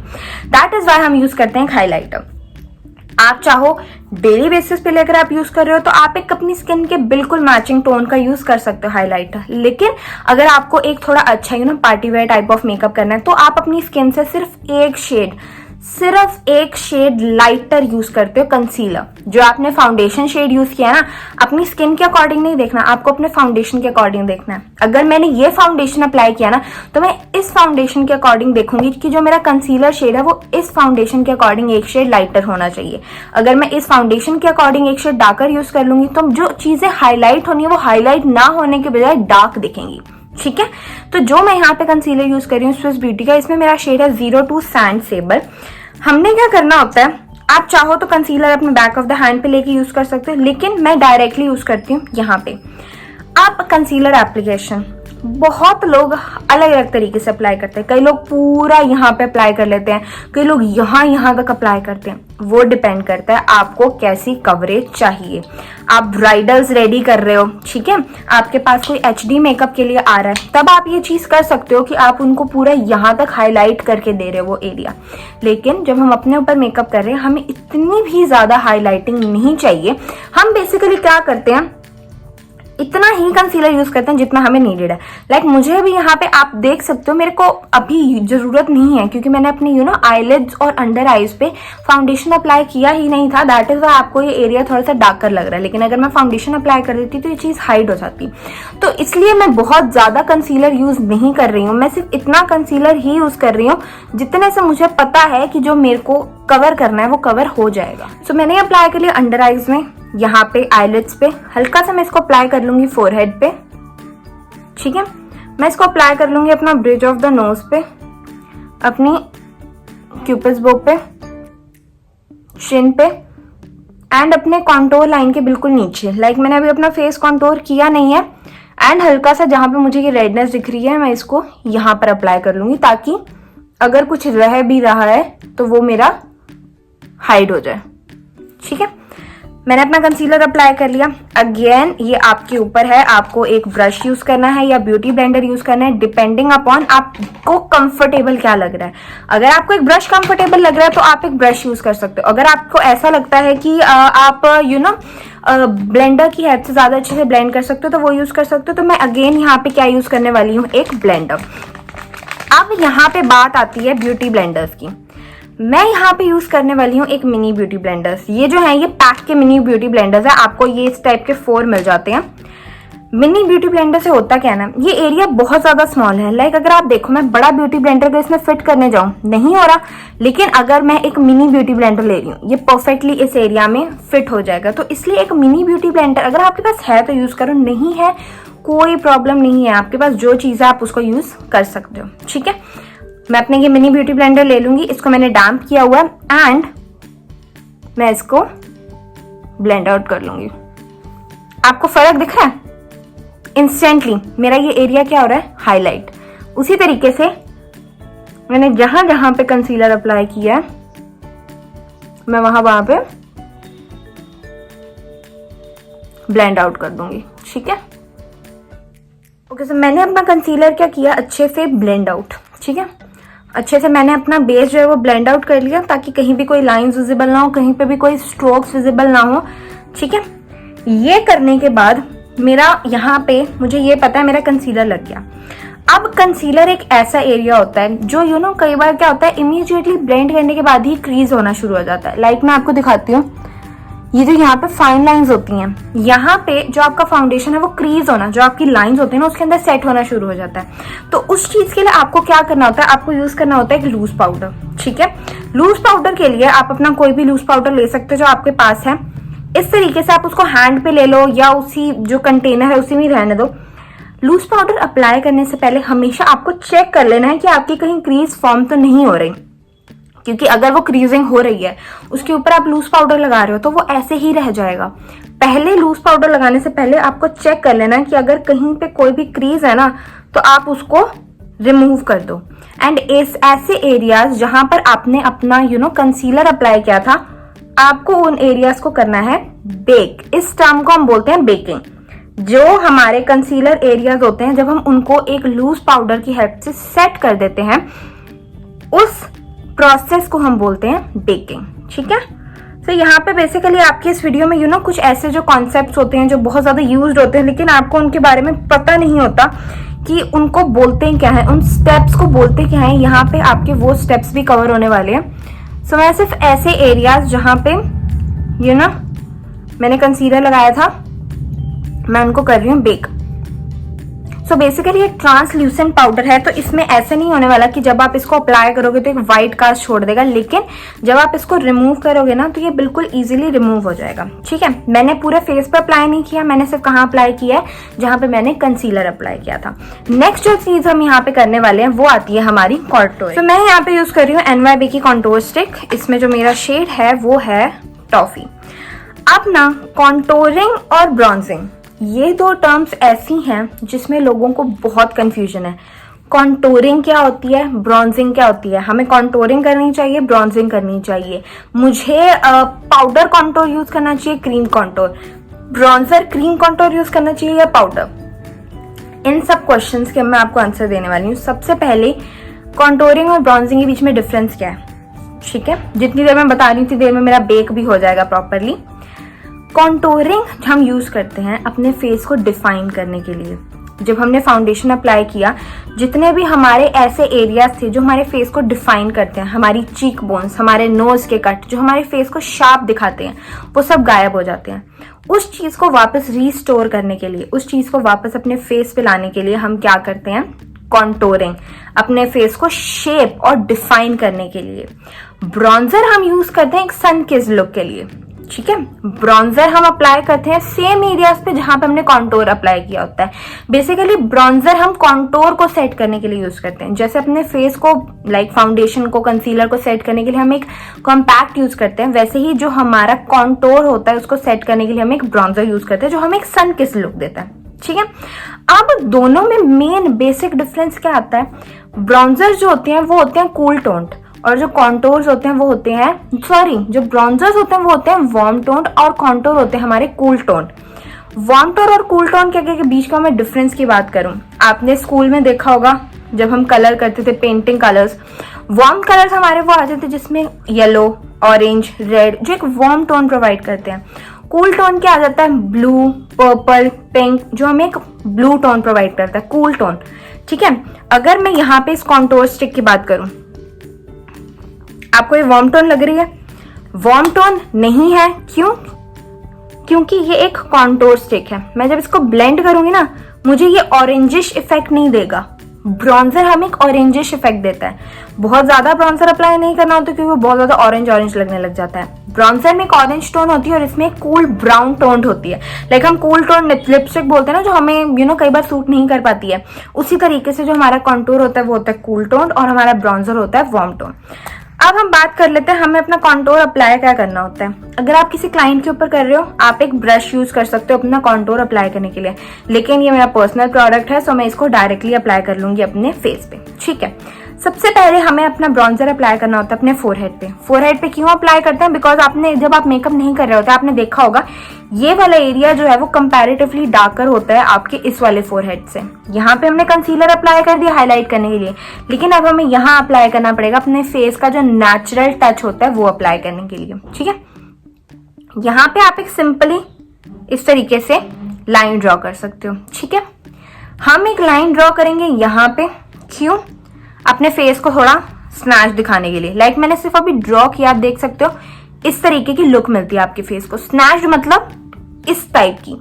दैट इज वाई हम यूज करते हैं हाईलाइटर। आप चाहो डेली बेसिस पे लेकर आप यूज कर रहे हो तो आप एक अपनी स्किन के बिल्कुल मैचिंग टोन का यूज कर सकते हो हाइलाइटर। लेकिन अगर आपको एक थोड़ा अच्छा party wear type of makeup करना है तो आप अपनी स्किन से सिर्फ एक शेड लाइटर यूज करते हो कंसीलर। जो आपने फाउंडेशन शेड यूज किया ना, अपनी स्किन के अकॉर्डिंग नहीं देखना, आपको अपने फाउंडेशन के अकॉर्डिंग देखना है। अगर मैंने ये फाउंडेशन अप्लाई किया ना, तो मैं इस फाउंडेशन के अकॉर्डिंग देखूंगी कि जो मेरा कंसीलर शेड है वो इस फाउंडेशन के अकॉर्डिंग एक शेड लाइटर होना चाहिए। अगर मैं इस फाउंडेशन के अकॉर्डिंग एक शेड डार्कर यूज कर लूंगी तो जो चीजें हाईलाइट होनी है वो हाईलाइट ना होने के बजाय डार्क दिखेंगी, ठीक है। तो जो मैं यहाँ पे कंसीलर यूज कर रही हूँ स्विस ब्यूटी का, इसमें मेरा शेड है 02 सैंड सेबल। हमने क्या करना होता है, आप चाहो तो कंसीलर अपने बैक ऑफ द हैंड पे लेके यूज कर सकते हो, लेकिन मैं डायरेक्टली यूज करती हूँ यहाँ पे। आप कंसीलर एप्लीकेशन बहुत लोग अलग अलग तरीके से अप्लाई करते हैं। कई लोग पूरा यहाँ पे अप्लाई कर लेते हैं, कई लोग यहाँ तक अप्लाई करते हैं। वो डिपेंड करता है आपको कैसी कवरेज चाहिए। आप ब्राइडल्स रेडी कर रहे हो, ठीक है, आपके पास कोई एचडी मेकअप के लिए आ रहा है, तब आप ये चीज कर सकते हो कि आप उनको पूरा यहाँ तक हाईलाइट करके दे रहे हो वो एरिया। लेकिन जब हम अपने ऊपर मेकअप कर रहे हैं, हमें इतनी भी ज्यादा हाईलाइटिंग नहीं चाहिए। हम बेसिकली क्या करते हैं, इतना ही कंसीलर यूज करते हैं जितना हमें नीडेड है। लाइक मुझे अभी यहाँ पे आप देख सकते हो, मेरे को अभी जरूरत नहीं है क्योंकि मैंने अपनी आईलिड्स और अंडर आईज पे फाउंडेशन अप्लाई किया ही नहीं था। दैट इज वाई आपको ये एरिया थोड़ा सा डार्कर लग रहा है। लेकिन अगर मैं फाउंडेशन अप्लाई कर देती तो ये चीज हाइड हो जाती। तो इसलिए मैं बहुत ज्यादा कंसीलर यूज नहीं कर रही हूँ। मैं सिर्फ इतना कंसीलर ही यूज कर रही हूँ जितने से मुझे पता है कि जो मेरे को कवर करना है वो कवर हो जाएगा। सो मैंने अप्लाई कर लिया अंडर आईज में, यहाँ पे आईलिड्स पे, हल्का सा मैं इसको अप्लाई कर लूंगी फोरहेड पे, ठीक है। मैं इसको अप्लाई कर लूंगी अपना ब्रिज ऑफ द नोज पे, अपनी क्यूपिड्स बो पे, चिन पे एंड अपने कॉन्टोर लाइन के बिल्कुल नीचे। लाइक मैंने अभी अपना फेस कॉन्टोर किया नहीं है एंड हल्का सा जहां पे मुझे ये रेडनेस दिख रही है मैं इसको यहाँ पर अप्लाई कर लूंगी ताकि अगर कुछ रह भी रहा है तो वो मेरा हाइड हो जाए, ठीक है। मैंने अपना कंसीलर अप्लाई कर लिया। अगेन ये आपके ऊपर है, आपको एक ब्रश यूज करना है या ब्यूटी ब्लेंडर यूज करना है, डिपेंडिंग अपॉन आपको कंफर्टेबल क्या लग रहा है। अगर आपको एक ब्रश कंफर्टेबल लग रहा है तो आप एक ब्रश यूज कर सकते हो। अगर आपको ऐसा लगता है कि आप ब्लेंडर की हेल्प से ज्यादा अच्छे से ब्लेंड कर सकते हो तो वो यूज कर सकते हो। तो मैं अगेन यहाँ पे क्या यूज करने वाली हूँ, एक ब्लेंडर। अब यहाँ पे बात आती है ब्यूटी ब्लेंडर्स की। मैं यहाँ पे यूज करने वाली हूँ एक मिनी ब्यूटी ब्लेंडर्स। ये जो है ये पैक के मिनी ब्यूटी ब्लेंडर्स है, आपको ये इस टाइप के 4 मिल जाते हैं। मिनी ब्यूटी ब्लेंडर से होता क्या है ना, ये एरिया बहुत ज्यादा स्मॉल है। लाइक अगर आप देखो मैं बड़ा ब्यूटी ब्लेंडर को इसमें फिट करने जाऊं नहीं हो रहा, लेकिन अगर मैं एक मिनी ब्यूटी ब्लेंडर ले रही हूँ ये परफेक्टली इस एरिया में फिट हो जाएगा। तो इसलिए एक मिनी ब्यूटी ब्लेंडर अगर आपके पास है तो यूज करो, नहीं है कोई प्रॉब्लम नहीं है, आपके पास जो चीज है आप उसको यूज कर सकते हो, ठीक है। मैं अपने ये मिनी ब्यूटी ब्लेंडर ले लूंगी, इसको मैंने डैम्प किया हुआ है एंड मैं इसको ब्लेंड आउट कर लूंगी। आपको फर्क दिख रहा है? इंस्टेंटली मेरा ये एरिया क्या हो रहा है, हाईलाइट। उसी तरीके से मैंने जहां जहां पे कंसीलर अप्लाई किया है मैं वहां पे ब्लेंड आउट कर दूंगी, ठीक है। ओके, सो मैंने अपना कंसीलर क्या किया, अच्छे से ब्लेंड आउट, ठीक है। अच्छे से मैंने अपना बेस जो है वो ब्लेंड आउट कर लिया ताकि कहीं भी कोई लाइंस विजिबल ना हो, कहीं पे भी कोई स्ट्रोक्स विजिबल ना हो। ठीक है, ये करने के बाद मेरा यहाँ पे मुझे ये पता है मेरा कंसीलर लग गया। अब कंसीलर एक ऐसा एरिया होता है जो कई बार क्या होता है, इमीडिएटली ब्लेंड करने के बाद ही क्रीज होना शुरू हो जाता है। लाइक मैं आपको दिखाती हूँ, ये जो यहाँ पे फाइन लाइंस होती हैं, यहाँ पे जो आपका फाउंडेशन है वो क्रीज होना, जो आपकी लाइंस होती है ना उसके अंदर सेट होना शुरू हो जाता है। तो उस चीज के लिए आपको क्या करना होता है, आपको यूज करना होता है एक लूज पाउडर। ठीक है, लूज पाउडर के लिए आप अपना कोई भी लूज पाउडर ले सकते हो जो आपके पास है। इस तरीके से आप उसको हैंड पे ले लो या उसी जो कंटेनर है उसी में रहने दो। लूज पाउडर अप्लाई करने से पहले हमेशा आपको चेक कर लेना है कि आपकी कहीं क्रीज फॉर्म तो नहीं हो रही, क्योंकि अगर वो क्रीजिंग हो रही है उसके ऊपर आप लूज पाउडर लगा रहे हो तो वो ऐसे ही रह जाएगा। पहले लूज पाउडर लगाने से पहले आपको चेक कर लेना है कि अगर कहीं पे कोई भी क्रीज है ना तो आप उसको रिमूव कर दो। एंड इस ऐसे एरियाज जहां पर आपने अपना कंसीलर अप्लाई किया था, आपको उन एरियाज को करना है बेक। इस टर्म को हम बोलते हैं बेकिंग। जो हमारे कंसीलर एरियाज होते हैं, जब हम उनको एक लूज पाउडर की हेल्प से सेट कर देते हैं, उस प्रोसेस को हम बोलते हैं बेकिंग। ठीक है, तो यहाँ पे बेसिकली आपके इस वीडियो में कुछ ऐसे जो कॉन्सेप्ट्स होते हैं जो बहुत ज्यादा यूज्ड होते हैं, लेकिन आपको उनके बारे में पता नहीं होता कि उनको बोलते हैं क्या है, उन स्टेप्स को बोलते क्या है। यहाँ पे आपके वो स्टेप्स भी कवर होने वाले हैं। सो मैं सिर्फ ऐसे एरियाज जहाँ पे मैंने कंसीलर लगाया था, मैं उनको कर रही हूँ बेक। सो बेसिकली एक ट्रांसल्यूसेंट पाउडर है, तो इसमें ऐसे नहीं होने वाला कि जब आप इसको अप्लाई करोगे तो एक व्हाइट कास्ट छोड़ देगा, लेकिन जब आप इसको रिमूव करोगे ना तो ये बिल्कुल इजीली रिमूव हो जाएगा। ठीक है, मैंने पूरे फेस पर अप्लाई नहीं किया, मैंने सिर्फ कहाँ अप्लाई किया है, जहां पे मैंने कंसीलर अप्लाई किया था। नेक्स्ट जो चीज हम यहाँ पे करने वाले हैं वो आती है हमारी कॉन्टोर। तो मैं यहाँ पे यूज कर रही हूँ NYB की कॉन्टोर स्टिक। इसमें जो मेरा शेड है वो है टॉफी। अब ना कॉन्टोरिंग और ब्रॉन्जिंग, ये दो टर्म्स ऐसी हैं जिसमें लोगों को बहुत कंफ्यूजन है। कॉन्टोरिंग क्या होती है, ब्रॉन्जिंग क्या होती है, हमें कॉन्टोरिंग करनी चाहिए, ब्रॉन्जिंग करनी चाहिए, मुझे पाउडर कॉन्टोर यूज करना चाहिए, cream contour, bronzer cream contour use करना चाहिए या पाउडर। इन सब क्वेश्चंस के मैं आपको आंसर देने वाली हूँ। सबसे पहले कॉन्टोरिंग और ब्रॉन्जिंग के बीच में डिफरेंस क्या है। ठीक है, जितनी देर मैं बता रही हूँ उतनी देर में मेरा बेक भी हो जाएगा प्रॉपरली। कॉन्टोरिंग हम यूज करते हैं अपने फेस को डिफाइन करने के लिए। जब हमने फाउंडेशन अप्लाई किया, जितने भी हमारे ऐसे एरियाज थे जो हमारे फेस को डिफाइन करते हैं, हमारी चीक बोन्स, हमारे नोज के कट जो हमारे फेस को शार्प दिखाते हैं, वो सब गायब हो जाते हैं। उस चीज को वापस रीस्टोर करने के लिए, उस चीज को वापस अपने फेस पे लाने के लिए हम क्या करते हैं, कॉन्टोरिंग, अपने फेस को शेप और डिफाइन करने के लिए। ब्रॉन्जर हम यूज करते हैं एक सन किस्ड लुक के लिए। ठीक है, ब्रॉन्जर हम अप्लाई करते हैं सेम एरियाज पे जहां पे हमने कॉन्टोर अप्लाई किया होता है। बेसिकली ब्रॉन्जर हम कॉन्टोर को सेट करने के लिए यूज करते हैं। जैसे अपने फेस को लाइक फाउंडेशन को, कंसीलर को सेट करने के लिए हम एक कॉम्पैक्ट यूज करते हैं, वैसे ही जो हमारा कॉन्टोर होता है उसको सेट करने के लिए हम एक ब्रॉन्जर यूज करते हैं जो हमें एक सन किस्ड लुक देता है। ठीक है, अब दोनों में मेन बेसिक डिफरेंस क्या आता है, ब्रॉन्जर जो होते हैं वो होते हैं कूल टोन्ड, और जो कॉन्टोर्स होते हैं वो होते हैं जो ब्रॉन्जर्स होते हैं वो होते हैं वार्म टोन्ड, और कॉन्टोर होते हैं हमारे कूल टोन। वार्म टोन और कूल टोन के बीच का मैं डिफरेंस की बात करूं, आपने स्कूल में देखा होगा जब हम कलर करते थे, पेंटिंग कलर्स, वार्म कलर्स हमारे वो आते थे जिसमें येलो, ऑरेंज, रेड, जो एक वार्म टोन प्रोवाइड करते हैं। कूल टोन क्या आ जाता है, ब्लू, पर्पल, पिंक, जो हमें एक ब्लू टोन प्रोवाइड करता है, कूल टोन। ठीक है, अगर मैं यहाँ पे इस कॉन्टोर स्टिक की बात करूं, आपको ये वार्म टोन लग रही है, वार्म टोन नहीं है। क्यों? क्योंकि ये एक कॉन्टोर स्टिक है। मैं जब इसको ब्लेंड करूंगी ना, मुझे ये ऑरेंजिश इफेक्ट नहीं देगा। ब्रॉन्जर हमें एक ऑरेंजिश इफेक्ट देता है। बहुत ज्यादा ब्रॉन्जर अप्लाई नहीं करना होता क्योंकि वो बहुत ज्यादा ऑरेंज लगने लग जाता है। ब्रॉन्जर में एक ऑरेंज टोन होती है और इसमें एक कूल ब्राउन टोन होती है। लाइक हम कूल टोन लिपस्टिक बोलते हैं ना, जो हमें कई बार सूट नहीं कर पाती है, उसी तरीके से जो हमारा कॉन्टोर होता है वो होता है कूल टोन और हमारा ब्रॉन्जर होता है वार्म टोन। अब हम बात कर लेते हैं हमें अपना कॉन्टोर अप्लाई क्या करना होता है। अगर आप किसी क्लाइंट के ऊपर कर रहे हो, आप एक ब्रश यूज कर सकते हो अपना कॉन्टोर अप्लाई करने के लिए, लेकिन ये मेरा पर्सनल प्रोडक्ट है, सो मैं इसको डायरेक्टली अप्लाई कर लूंगी अपने फेस पे। ठीक है, सबसे पहले हमें अपना ब्रॉन्जर अप्लाई करना होता है अपने फोरहेड पे। फोरहेड पे क्यों अप्लाई करते हैं? बिकॉज आपने जब आप मेकअप नहीं कर रहे होते आपने देखा होगा ये वाला एरिया जो है वो कंपैरेटिवली डार्कर होता है आपके इस वाले फोरहेड से। यहाँ पे हमने कंसीलर अप्लाई कर दिया हाईलाइट करने के लिए, लेकिन अब हमें यहाँ अप्लाई करना पड़ेगा अपने फेस का जो नेचुरल टच होता है वो अप्लाई करने के लिए। ठीक है, यहाँ पे आप एक सिंपली इस तरीके से लाइन ड्रॉ कर सकते हो। ठीक है, हम एक लाइन ड्रॉ करेंगे यहाँ पे, क्यों? अपने फेस को थोड़ा स्नैच दिखाने के लिए। लाइक मैंने सिर्फ अभी ड्रॉ किया, आप देख सकते हो इस तरीके की लुक मिलती है आपके फेस को। स्नैच मतलब इस टाइप की।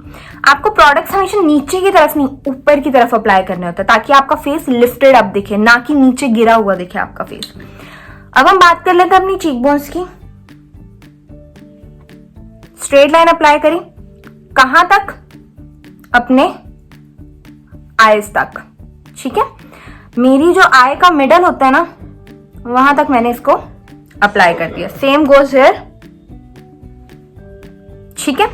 आपको प्रोडक्ट्स हमेशा नीचे की तरफ नहीं ऊपर की तरफ अप्लाई करने होते हैं ताकि आपका फेस लिफ्टेड अप दिखे, ना कि नीचे गिरा हुआ दिखे आपका फेस। अब हम बात कर लेते हैं अपनी चीक बोन्स की। स्ट्रेट लाइन अप्लाई करी, कहां तक? अपने आईज तक। ठीक है, मेरी जो आई का मिडल होता है ना वहां तक मैंने इसको अप्लाई कर दिया। Same goes here. ठीक है,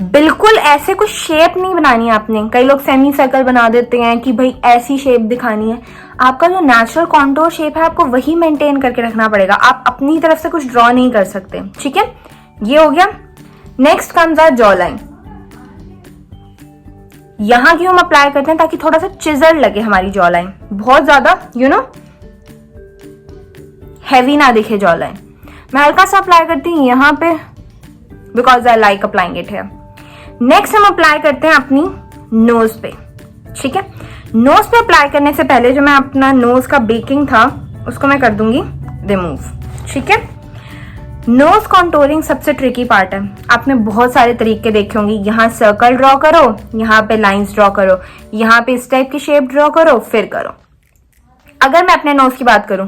बिल्कुल ऐसे कुछ शेप नहीं बनानी है आपने। कई लोग सेमी सर्कल बना देते हैं कि भाई ऐसी शेप दिखानी है। आपका जो नेचुरल कॉन्टोर शेप है आपको वही मेंटेन करके रखना पड़ेगा, आप अपनी तरफ से कुछ ड्रॉ नहीं कर सकते। ठीक है, ये हो गया। Next comes our jaw line. यहां क्यों हम अप्लाई करते हैं? ताकि थोड़ा सा चिजल लगे हमारी जॉ लाइन, बहुत ज्यादा हैवी ना दिखे जॉ लाइन। मैं हल्का सा अप्लाई करती हूँ यहाँ पे because I like applying it है। नेक्स्ट हम अप्लाई करते हैं अपनी नोज पे। ठीक है, नोज पे अप्लाई करने से पहले जो मैं अपना नोज का बेकिंग था उसको मैं कर दूंगी रिमूव। ठीक है, नोज कॉन्टोरिंग सबसे ट्रिकी पार्ट है। आपने बहुत सारे तरीके देखे होंगे, यहाँ सर्कल ड्रॉ करो, यहाँ पे लाइंस ड्रॉ करो, यहाँ पे इस टाइप की शेप ड्रॉ करो, फिर करो। अगर मैं अपने नोज की बात करूं,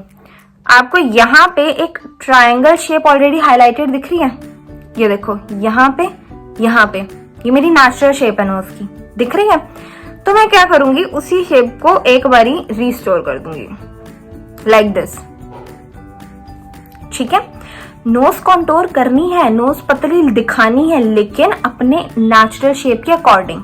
आपको यहाँ पे एक ट्रायंगल शेप ऑलरेडी हाईलाइटेड दिख रही है। ये देखो यहाँ पे ये मेरी नेचुरल शेप है नोज की, दिख रही है। तो मैं क्या करूंगी, उसी शेप को एक बारी रिस्टोर कर दूंगी लाइक दिस। ठीक है, नोज कॉन्टोर करनी है, नोज पतली दिखानी है, लेकिन अपने नेचुरल शेप के अकॉर्डिंग।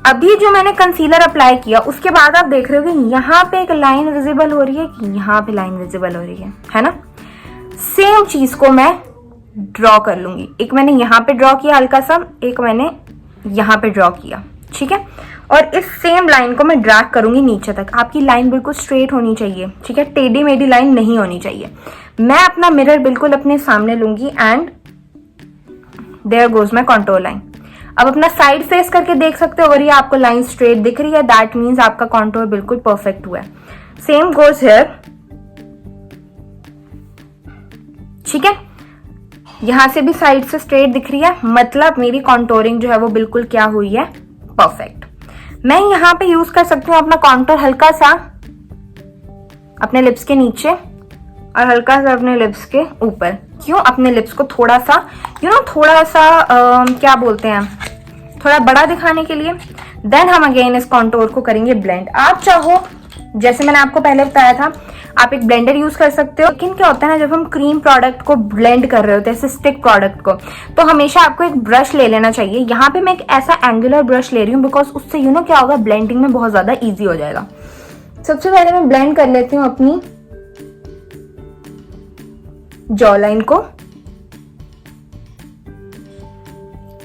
अभी जो मैंने कंसीलर अप्लाई किया उसके बाद आप देख रहे हो कि यहाँ पे एक लाइन विजिबल हो रही है कि यहाँ पे लाइन विजिबल हो रही है ना। सेम चीज को मैं ड्रॉ कर लूंगी। एक मैंने यहाँ पे ड्रॉ किया हल्का सा, एक मैंने यहाँ पे ड्रॉ किया। ठीक है, और इस सेम लाइन को मैं ड्रैग करूंगी नीचे तक। आपकी लाइन बिल्कुल स्ट्रेट होनी चाहिए। ठीक है, टेढ़ी मेढ़ी लाइन नहीं होनी चाहिए। मैं अपना मिरर बिल्कुल अपने सामने लूंगी and there goes my contour line. अब अपना साइड फेस करके देख सकते हो, अगर ये आपको लाइन स्ट्रेट दिख रही है दैट मीन्स आपका कॉन्टोर बिल्कुल परफेक्ट हुआ है। Same goes here. ठीक है, यहां से भी साइड से स्ट्रेट दिख रही है, मतलब मेरी कॉन्टोरिंग जो है वो बिल्कुल क्या हुई है, परफेक्ट। मैं यहाँ पे यूज कर सकती हूँ अपना कॉन्टोर हल्का सा अपने लिप्स के नीचे और हल्का सा अपने लिप्स के ऊपर। क्यों? अपने लिप्स को थोड़ा सा थोड़ा सा क्या बोलते हैं, थोड़ा बड़ा दिखाने के लिए। देन हम अगेन इस कॉन्टोर को करेंगे ब्लेंड। आप चाहो, जैसे मैंने आपको पहले बताया था, आप एक ब्लेंडर यूज कर सकते हो। लेकिन क्या होता है ना, जब हम क्रीम प्रोडक्ट को ब्लेंड कर रहे होते हैं, स्टिक प्रोडक्ट को, तो हमेशा आपको एक ब्रश ले लेना चाहिए। यहाँ पे मैं एक ऐसा एंगुलर ब्रश ले रही हूँ बिकॉज उससे क्या होगा, ब्लेंडिंग में बहुत ज्यादा ईजी हो जाएगा। सबसे पहले मैं ब्लेंड कर लेती हूँ अपनी जॉ लाइन को।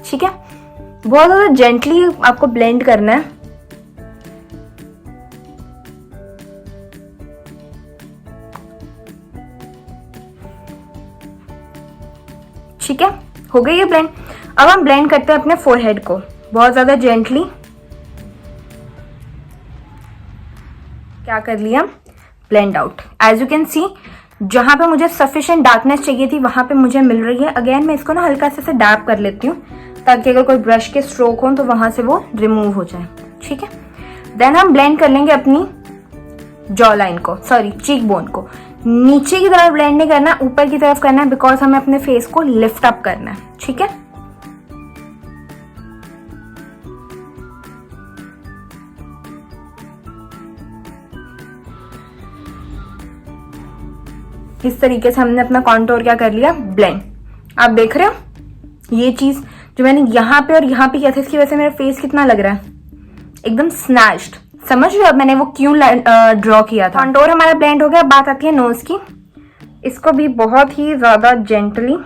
ठीक है, बहुत ज्यादा जेंटली आपको ब्लेंड करना है। ठीक है, हो गई है ब्लेंड। अब हम ब्लेंड करते हैं अपने फोरहेड को बहुत ज्यादा जेंटली। क्या कर लिया, blend out. As you can see, जहां पे मुझे सफिशिएंट डार्कनेस चाहिए थी वहां पे मुझे मिल रही है। अगेन मैं इसको ना हल्का से डैप कर लेती हूँ ताकि अगर कोई ब्रश के स्ट्रोक हो तो वहां से वो रिमूव हो जाए। ठीक है, देन हम ब्लेंड कर लेंगे अपनी जॉ लाइन को, सॉरी चीक बोन को। नीचे की तरफ ब्लेंड नहीं करना, ऊपर की तरफ करना है बिकॉज हमें अपने फेस को लिफ्ट अप करना है। ठीक है, इस तरीके से हमने अपना कॉन्टोर क्या कर लिया, ब्लेंड। आप देख रहे हो ये चीज जो मैंने यहाँ पे और यहाँ पे किया था, इसकी वजह से मेरा फेस कितना लग रहा है, एकदम स्नैच्ड, समझ रहे हो मैंने वो क्यों ड्रॉ किया था। कॉन्टोर हमारा ब्लेंड हो गया। बात आती है नोज की। इसको भी बहुत ही ज्यादा जेंटली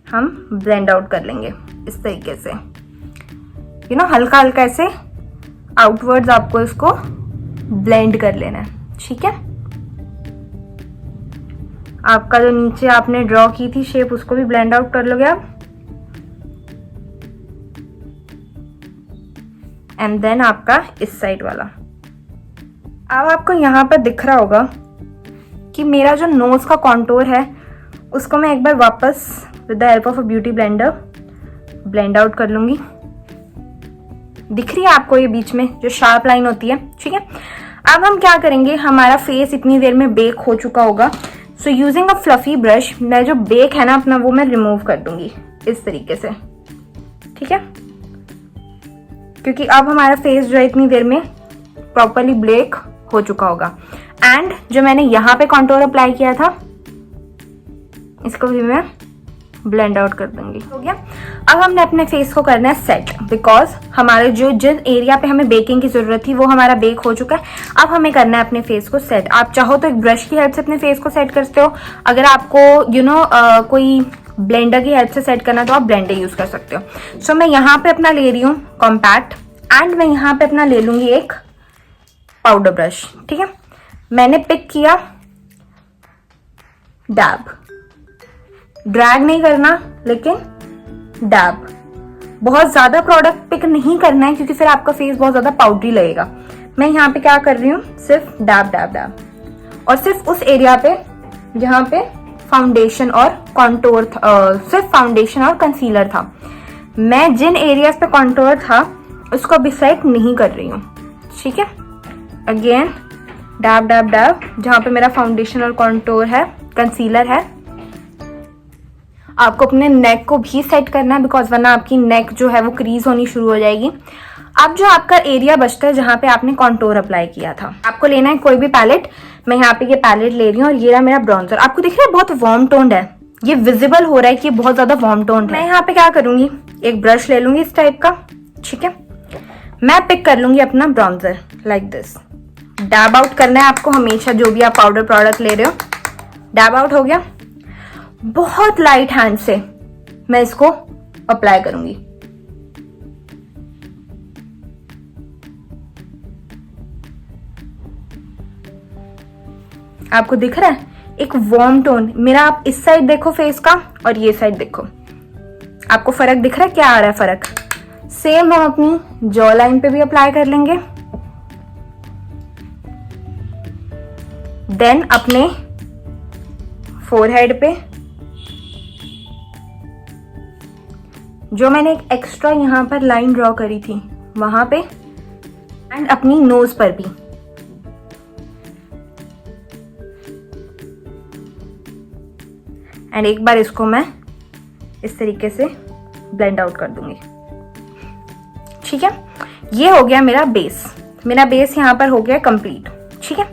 हम ब्लेंड आउट कर लेंगे इस तरीके से, हल्का हल्का ऐसे आउटवर्ड्स आपको इसको ब्लेंड कर लेना है। ठीक है, आपका जो नीचे आपने ड्रॉ की थी शेप उसको भी ब्लेंड आउट कर लोगे आप। एंड देन आपका इस साइड वाला। अब आपको यहां पर दिख रहा होगा कि मेरा जो नोज का कॉन्टोर है उसको मैं एक बार वापस with the help of a beauty blender blend out कर लूंगी। दिख रही है आपको ये बीच में जो शार्प लाइन होती है। ठीक है, अब हम क्या करेंगे, हमारा फेस इतनी देर में बेक हो चुका होगा। So using a fluffy brush मैं जो बेक है ना अपना वो मैं रिमूव कर दूंगी इस तरीके से। ठीक है, क्योंकि अब हमारा फेस जो है इतनी देर में प्रॉपरली ब्लेक हो चुका होगा। एंड जो मैंने यहाँ पे कॉन्टोर अप्लाई किया था इसको भी मैं ब्लेंड आउट कर दूंगी। हो गया। अब हमने अपने फेस को करना है सेट, बिकॉज हमारे जिस एरिया पे हमें बेकिंग की जरूरत थी वो हमारा बेक हो चुका है। अब हमें करना है अपने फेस को सेट। आप चाहो तो एक ब्रश की हेल्प से अपने फेस को सेट कर सकते हो। अगर आपको कोई ब्लेंडर की हेल्प से सेट करना तो आप ब्लेंडर यूज कर सकते हो। सो मैं यहाँ पे अपना ले रही हूँ कॉम्पैक्ट एंड मैं यहाँ पे अपना ले लूंगी एक पाउडर ब्रश। ठीक है, मैंने पिक किया डैब। ड्रैग नहीं करना लेकिन डैब। बहुत ज्यादा प्रोडक्ट पिक नहीं करना है क्योंकि फिर आपका फेस बहुत ज्यादा पाउडरी लगेगा। मैं यहाँ पे क्या कर रही हूँ, सिर्फ डैब डैब डैब, और सिर्फ उस एरिया पे जहाँ पे फाउंडेशन और कॉन्टोर था, सिर्फ फाउंडेशन और कंसीलर था। मैं जिन एरियाज पे कॉन्टोर था उसको अभी सेट नहीं कर रही हूँ। ठीक है, अगेन डैब डैब डैब जहाँ पे मेरा फाउंडेशन और कॉन्टोर है, कंसीलर है। आपको अपने नेक को भी सेट करना है बिकॉज वरना आपकी नेक जो है वो क्रीज होनी शुरू हो जाएगी। अब जो आपका एरिया बचता है जहाँ पे आपने कॉन्टोर अप्लाई किया था, आपको लेना है कोई भी पैलेट। मैं यहाँ पे ये पैलेट ले रही हूँ और ये रहा मेरा ब्राउन्जर। आपको दिख रहा है बहुत वार्म टोन्ड है, ये विजिबल हो रहा है कि बहुत ज्यादा वार्म टोन्ड है। मैं यहाँ पे क्या करूंगी, एक ब्रश ले लूंगी इस टाइप का। ठीक है, मैं पिक कर लूंगी अपना bronzer like this. Dab out करना है आपको हमेशा, जो भी आप पाउडर प्रोडक्ट ले रहे हो। डैब आउट हो गया। बहुत लाइट हैंड से मैं इसको अप्लाई करूंगी। आपको दिख रहा है एक वार्म टोन मेरा। आप इस साइड देखो फेस का और ये साइड देखो, आपको फर्क दिख रहा है? क्या आ रहा है फर्क? सेम हम अपनी जॉ लाइन पे भी अप्लाई कर लेंगे। देन अपने फोरहेड पे जो मैंने एक एक्स्ट्रा यहां पर लाइन ड्रॉ करी थी वहां पे, एंड अपनी नोज पर भी। एंड एक बार इसको मैं इस तरीके से ब्लेंड आउट कर दूंगी। ठीक है, ये हो गया मेरा बेस। मेरा बेस यहाँ पर हो गया कंप्लीट। ठीक है,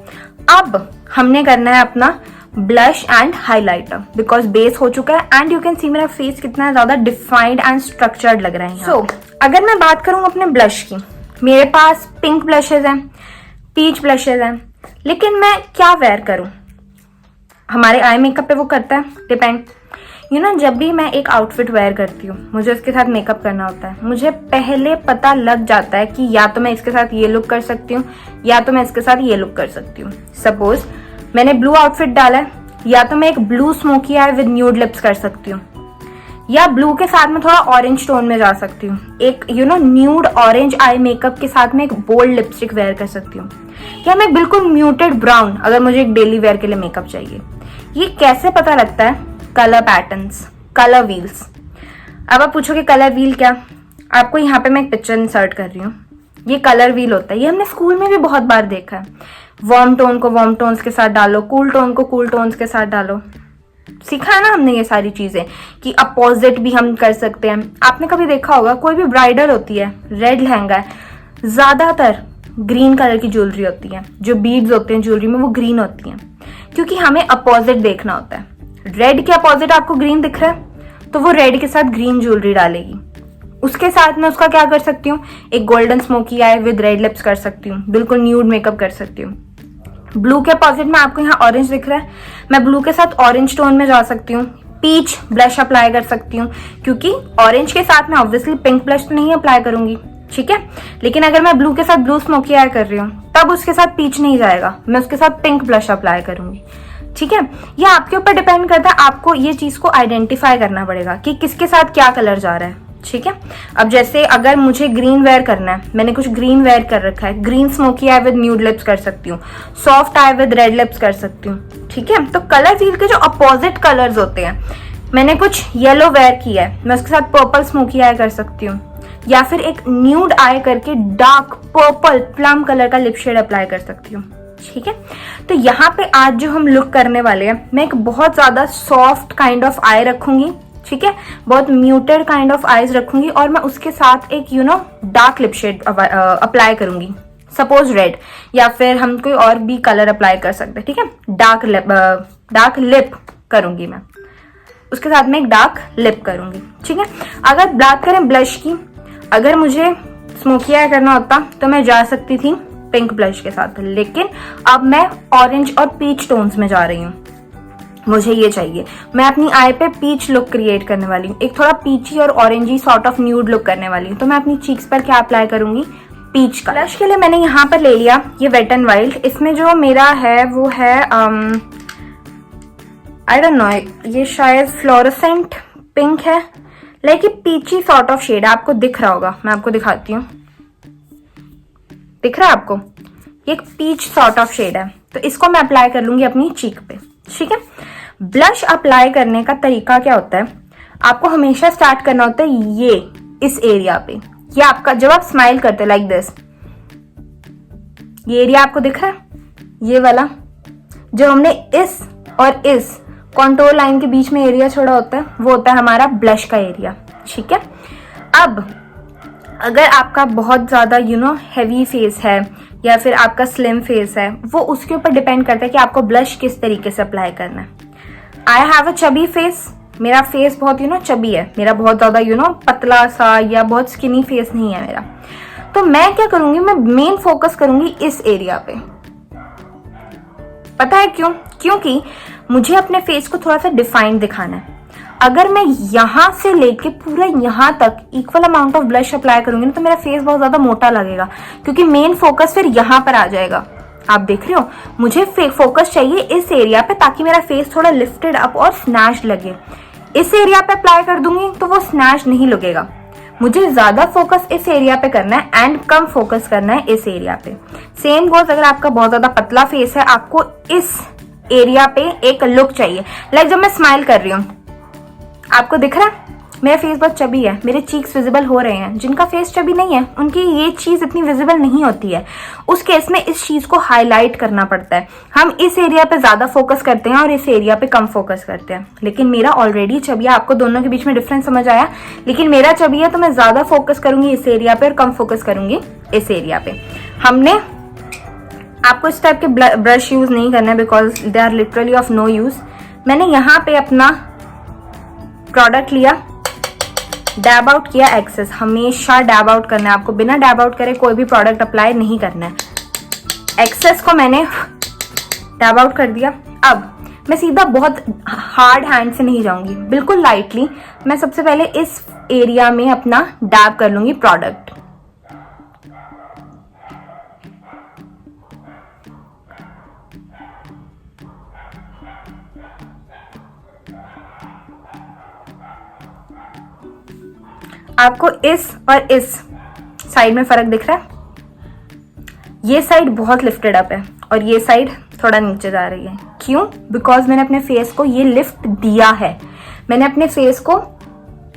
अब हमने करना है अपना blush and highlighter because base हो चुका है। एंड यू कैन सी मेरा फेस कितना ज्यादा डिफाइंड एंड स्ट्रक्चर्ड लग रहा है। सो अगर मैं बात करूं अपने ब्लश की, मेरे पास पिंक ब्लशेज हैं, पीच ब्लशेज हैं, लेकिन मैं क्या वेयर करूं? हमारे आई मेकअप पे वो करता है डिपेंड। जब भी मैं एक आउटफिट वेयर करती हूँ मुझे उसके साथ मेकअप करना होता है, मुझे पहले पता लग जाता है कि या तो मैं इसके साथ ये लुक कर सकती हूँ या तो मैं इसके साथ ये लुक कर सकती हूँ। सपोज मैंने ब्लू आउटफिट डाला है, या तो मैं एक blue smoky I with nude lips कर सकती हूँ, या ब्लू के साथ में थोड़ा ऑरेंज टोन में जा सकती हूँ। एक न्यूड ऑरेंज आई मेकअप के साथ में एक बोल्ड लिपस्टिक वेयर कर सकती हूँ, या मैं बिल्कुल म्यूटेड ब्राउन अगर मुझे एक डेली वेयर के लिए मेकअप चाहिए। ये कैसे पता लगता है? Colour patterns, colour wheels. अब आप पूछोगे कलर व्हील क्या? आपको यहाँ पे मैं एक पिक्चर इंसर्ट कर रही हूँ। ये कलर व्हील होता है, ये हमने स्कूल में भी बहुत बार देखा है। वार्म टोन को वार्म टोन्स के साथ डालो, कूल टोन को कूल टोन्स के साथ डालो। सीखा है ना हमने ये सारी चीजें कि अपोजिट भी हम कर सकते हैं। आपने कभी देखा होगा कोई भी ब्राइडल होती है, रेड लहंगा है, ज्यादातर ग्रीन कलर की ज्वेलरी होती है, जो बीड्स होते हैं ज्वेलरी में वो ग्रीन होती हैं, क्योंकि हमें अपोजिट देखना होता है। रेड के अपोजिट आपको ग्रीन दिख रहा है तो वो रेड के साथ ग्रीन ज्वेलरी डालेगी। उसके साथ में उसका क्या कर सकती हूँ, एक golden smoky I with red lips कर सकती हूँ, बिल्कुल न्यूड मेकअप कर सकती हूँ। ब्लू के अपोजिट में आपको यहाँ ऑरेंज दिख रहा है, मैं ब्लू के साथ ऑरेंज टोन में जा सकती हूँ। पीच ब्लश अप्लाई कर सकती हूँ, क्योंकि ऑरेंज के साथ मैं ऑब्वियसली पिंक ब्लश तो नहीं अप्लाई करूंगी, ठीक है। लेकिन अगर मैं ब्लू के साथ ब्लू स्मोकी आई कर रही हूँ तब उसके साथ पीच नहीं जाएगा, मैं उसके साथ पिंक ब्लश अप्लाई करूंगी, ठीक है। ये आपके ऊपर डिपेंड करता है, आपको ये चीज को आइडेंटिफाई करना पड़ेगा कि किसके साथ क्या कलर जा रहा है, ठीक है। अब जैसे अगर मुझे ग्रीन वेयर करना है, मैंने कुछ ग्रीन वेयर कर रखा है, green smoky I with nude lips कर सकती हूँ, soft I with red lips कर सकती हूँ, ठीक है। तो कलर व्हील के जो अपोजिट कलर्स होते हैं, मैंने कुछ येलो वेयर किया है, मैं उसके साथ पर्पल स्मोकी आई कर सकती हूँ, या फिर एक न्यूड आई करके डार्क पर्पल प्लम कलर का लिप शेड अप्लाई कर सकती हूँ, ठीक है। तो यहाँ पे आज जो हम लुक करने वाले हैं, मैं एक बहुत ज्यादा सॉफ्ट काइंड ऑफ आई रखूंगी, ठीक है, बहुत म्यूटेड काइंड ऑफ आईज रखूंगी, और मैं उसके साथ एक डार्क लिप शेड अप्लाई करूंगी, सपोज रेड, या फिर हम कोई और भी कलर अप्लाई कर सकते हैं, ठीक है। डार्क लिप करूंगी मैं, उसके साथ में एक डार्क लिप करूंगी, ठीक है। अगर बात करें ब्लश की, अगर मुझे स्मोकी आई करना होता तो मैं जा सकती थी पिंक ब्लश के साथ, लेकिन अब मैं ऑरेंज और पीच टोन्स में जा रही हूँ, मुझे ये चाहिए। मैं अपनी आई पे पीच लुक क्रिएट करने वाली हूँ, एक थोड़ा पीची और orangey sort of nude look करने वाली हूँ। तो मैं अपनी चीक्स पर क्या अप्लाई करूंगी, पीच का। ब्लश के लिए मैंने यहाँ पर ले लिया ये वेट एंड वाइल्ड, इसमें जो मेरा है वो है आई डोंट नो, ये शायद फ्लोरोसेंट पिंक है, लाइक ये पीची सॉर्ट ऑफ शेड है, आपको दिख रहा होगा, मैं आपको दिखाती हूँ, दिख रहा है आपको, ये एक पीच सॉर्ट ऑफ शेड है। तो इसको मैं अप्लाई कर लूंगी अपनी चीक पे, ठीक है। ब्लश अप्लाई करने का तरीका क्या होता है, आपको हमेशा स्टार्ट करना होता है ये इस एरिया पे, ये आपका जब आप स्माइल करते हो लाइक दिस, ये एरिया आपको दिख रहा है, ये वाला जो हमने इस और इस कॉन्टोर लाइन के बीच में एरिया छोड़ा होता है, वो होता है हमारा ब्लश का एरिया, ठीक है। अब अगर आपका बहुत ज्यादा हैवी फेस है या फिर आपका स्लिम फेस है, वो उसके ऊपर डिपेंड करता है कि आपको ब्लश किस तरीके से अप्लाई करना है। I have a chubby face, मेरा फेस बहुत चबी है, मेरा बहुत ज्यादा पतला सा या बहुत स्किनी फेस नहीं है मेरा। तो मैं क्या करूंगी, मैं मेन फोकस करूंगी इस एरिया पे। पता है क्यों? क्योंकि मुझे अपने फेस को थोड़ा सा डिफाइंड दिखाना है। अगर मैं यहां से लेके पूरा यहां तक equal amount of blush apply करूंगी ना, तो मेरा फेस बहुत ज्यादा मोटा लगेगा, क्योंकि मेन फोकस फिर यहां पर आ जाएगा। आप देख रहे हो, मुझे फोकस चाहिए इस एरिया पे, ताकि मेरा फेस थोड़ा लिफ्टेड अप और स्नैच्ड लगे। इस एरिया पे अप्लाई कर दूंगी तो वो स्नैच नहीं लगेगा। मुझे ज्यादा फोकस इस एरिया पे करना है एंड कम फोकस करना है इस एरिया पे। सेम गोज अगर आपका बहुत ज्यादा पतला फेस है, आपको इस एरिया पे एक लुक चाहिए। लाइक जब मैं स्माइल कर रही हूँ, आपको दिख रहा है मेरा फेस बहुत चबी है, मेरे चीक्स विजिबल हो रहे हैं। जिनका फेस चबी नहीं है उनकी ये चीज इतनी विजिबल नहीं होती है। उस केस में इस चीज को हाईलाइट करना पड़ता है। हम इस एरिया पे ज्यादा फोकस करते हैं और इस एरिया पे कम फोकस करते हैं। लेकिन मेरा ऑलरेडी चबी है, आपको दोनों के बीच में डिफरेंस समझ आया? लेकिन मेरा चबी है तो मैं ज्यादा फोकस करूंगी इस एरिया पे और कम फोकस करूंगी इस एरिया पे। हमने आपको इस टाइप के ब्रश यूज नहीं करना है, because they are literally of no use. मैंने यहाँ पे अपना प्रोडक्ट लिया, डैब आउट किया एक्सेस। हमेशा डैब आउट करना है आपको, बिना डैब आउट करे कोई भी प्रोडक्ट अप्लाई नहीं करना है। एक्सेस को मैंने डैब आउट कर दिया। अब मैं सीधा बहुत हार्ड हैंड से नहीं जाऊंगी, बिल्कुल लाइटली मैं सबसे पहले इस एरिया में अपना डैब कर लूंगी प्रोडक्ट। आपको इस और इस साइड में फर्क दिख रहा है? ये साइड बहुत लिफ्टेड अप है और ये साइड थोड़ा नीचे जा रही है। क्यों? बिकॉज मैंने अपने फेस को ये लिफ्ट दिया है, मैंने अपने फेस को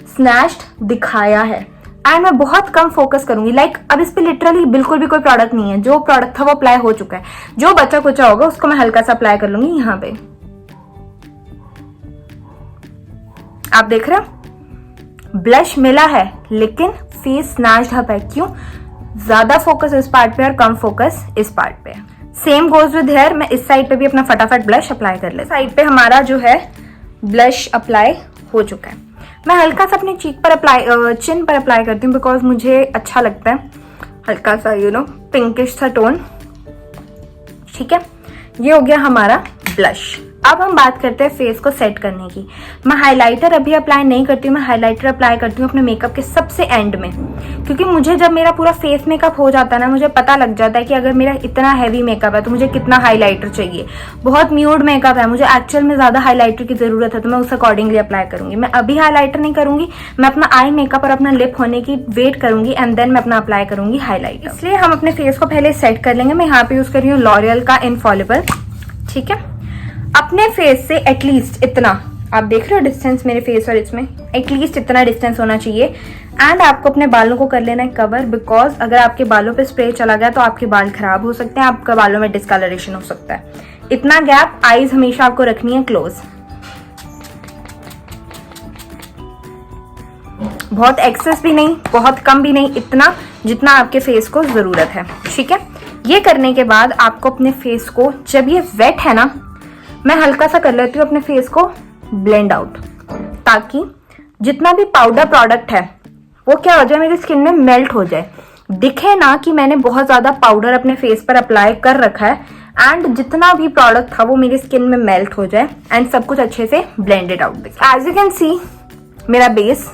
स्नैच्ड दिखाया है। एंड मैं बहुत कम फोकस करूंगी। लाइक अब इस पे लिटरली बिल्कुल भी कोई प्रोडक्ट नहीं है, जो प्रोडक्ट था वो अप्लाई हो चुका है। जो बचा कुचा होगा उसको मैं हल्का सा अप्लाई कर लूंगी यहाँ पे। आप देख रहे हो ब्लश मिला है लेकिन फेस स्नैच्ड अप है। क्यों? ज्यादा फोकस इस पार्ट पे और कम फोकस इस पार्ट पे। Same goes with hair. मैं इस साइड पे भी अपना फटाफट ब्लश अप्लाई कर ले। साइड पे हमारा जो है ब्लश अप्लाई हो चुका है। मैं हल्का सा अपने चीक पर अप्लाई, चिन पर अप्लाई करती हूँ बिकॉज मुझे अच्छा लगता है हल्का सा पिंकिश सा टोन। ठीक है, ये हो गया हमारा ब्लश। अब हम बात करते हैं फेस को सेट करने की। मैं हाइलाइटर अभी अप्लाई नहीं करती हूँ, मैं हाइलाइटर अप्लाई करती हूँ अपने मेकअप के सबसे एंड में, क्योंकि मुझे जब मेरा पूरा फेस मेकअप हो जाता है ना, मुझे पता लग जाता है कि अगर मेरा इतना हैवी मेकअप है तो मुझे कितना हाइलाइटर चाहिए। बहुत म्यूड मेकअप है, मुझे एक्चुअल में ज़्यादा हाइलाइटर की ज़रूरत है, तो मैं उस अकॉर्डिंगली अप्लाई करूंगी। मैं अभी हाइलाइटर नहीं करूंगी, मैं अपना आई मेकअप और अपना लिप होने की वेट करूंगी एंड देन मैं अपना अप्लाई करूंगी हाईलाइटर। इसलिए हम अपने फेस को पहले सेट कर लेंगे। मैं यहाँ पे यूज़ कर रही हूँ लॉरियल का इनफॉलिबल। ठीक है, अपने फेस से एटलीस्ट इतना, आप देख रहे हो डिस्टेंस मेरे फेस और इसमें, एटलीस्ट इतना डिस्टेंस होना चाहिए। एंड आपको अपने बालों को कर लेना है कवर, बिकॉज अगर आपके बालों पे स्प्रे चला गया तो आपके बाल खराब हो सकते हैं, आपके बालों में डिस्कलरेशन हो सकता है। इतना गैप, आईज हमेशा आपको रखनी है क्लोज, बहुत एक्सेस भी नहीं, बहुत कम भी नहीं, इतना जितना आपके फेस को जरूरत है। ठीक है, ये करने के बाद आपको अपने फेस को, जब ये वेट है ना, मैं हल्का सा कर लेती हूँ अपने फेस को ब्लेंड आउट, ताकि जितना भी पाउडर प्रोडक्ट है वो क्या हो जाए, मेरी स्किन में मेल्ट हो जाए, दिखे ना कि मैंने बहुत ज्यादा पाउडर अपने फेस पर अप्लाई कर रखा है, एंड जितना भी प्रोडक्ट था वो मेरी स्किन में मेल्ट हो जाए एंड सब कुछ अच्छे से ब्लेंडेड आउट दिखे। एज यू कैन सी मेरा बेस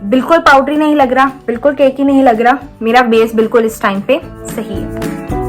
बिल्कुल पाउडरी नहीं लग रहा, बिल्कुल केकी नहीं लग रहा, मेरा बेस बिल्कुल इस टाइम पे सही है।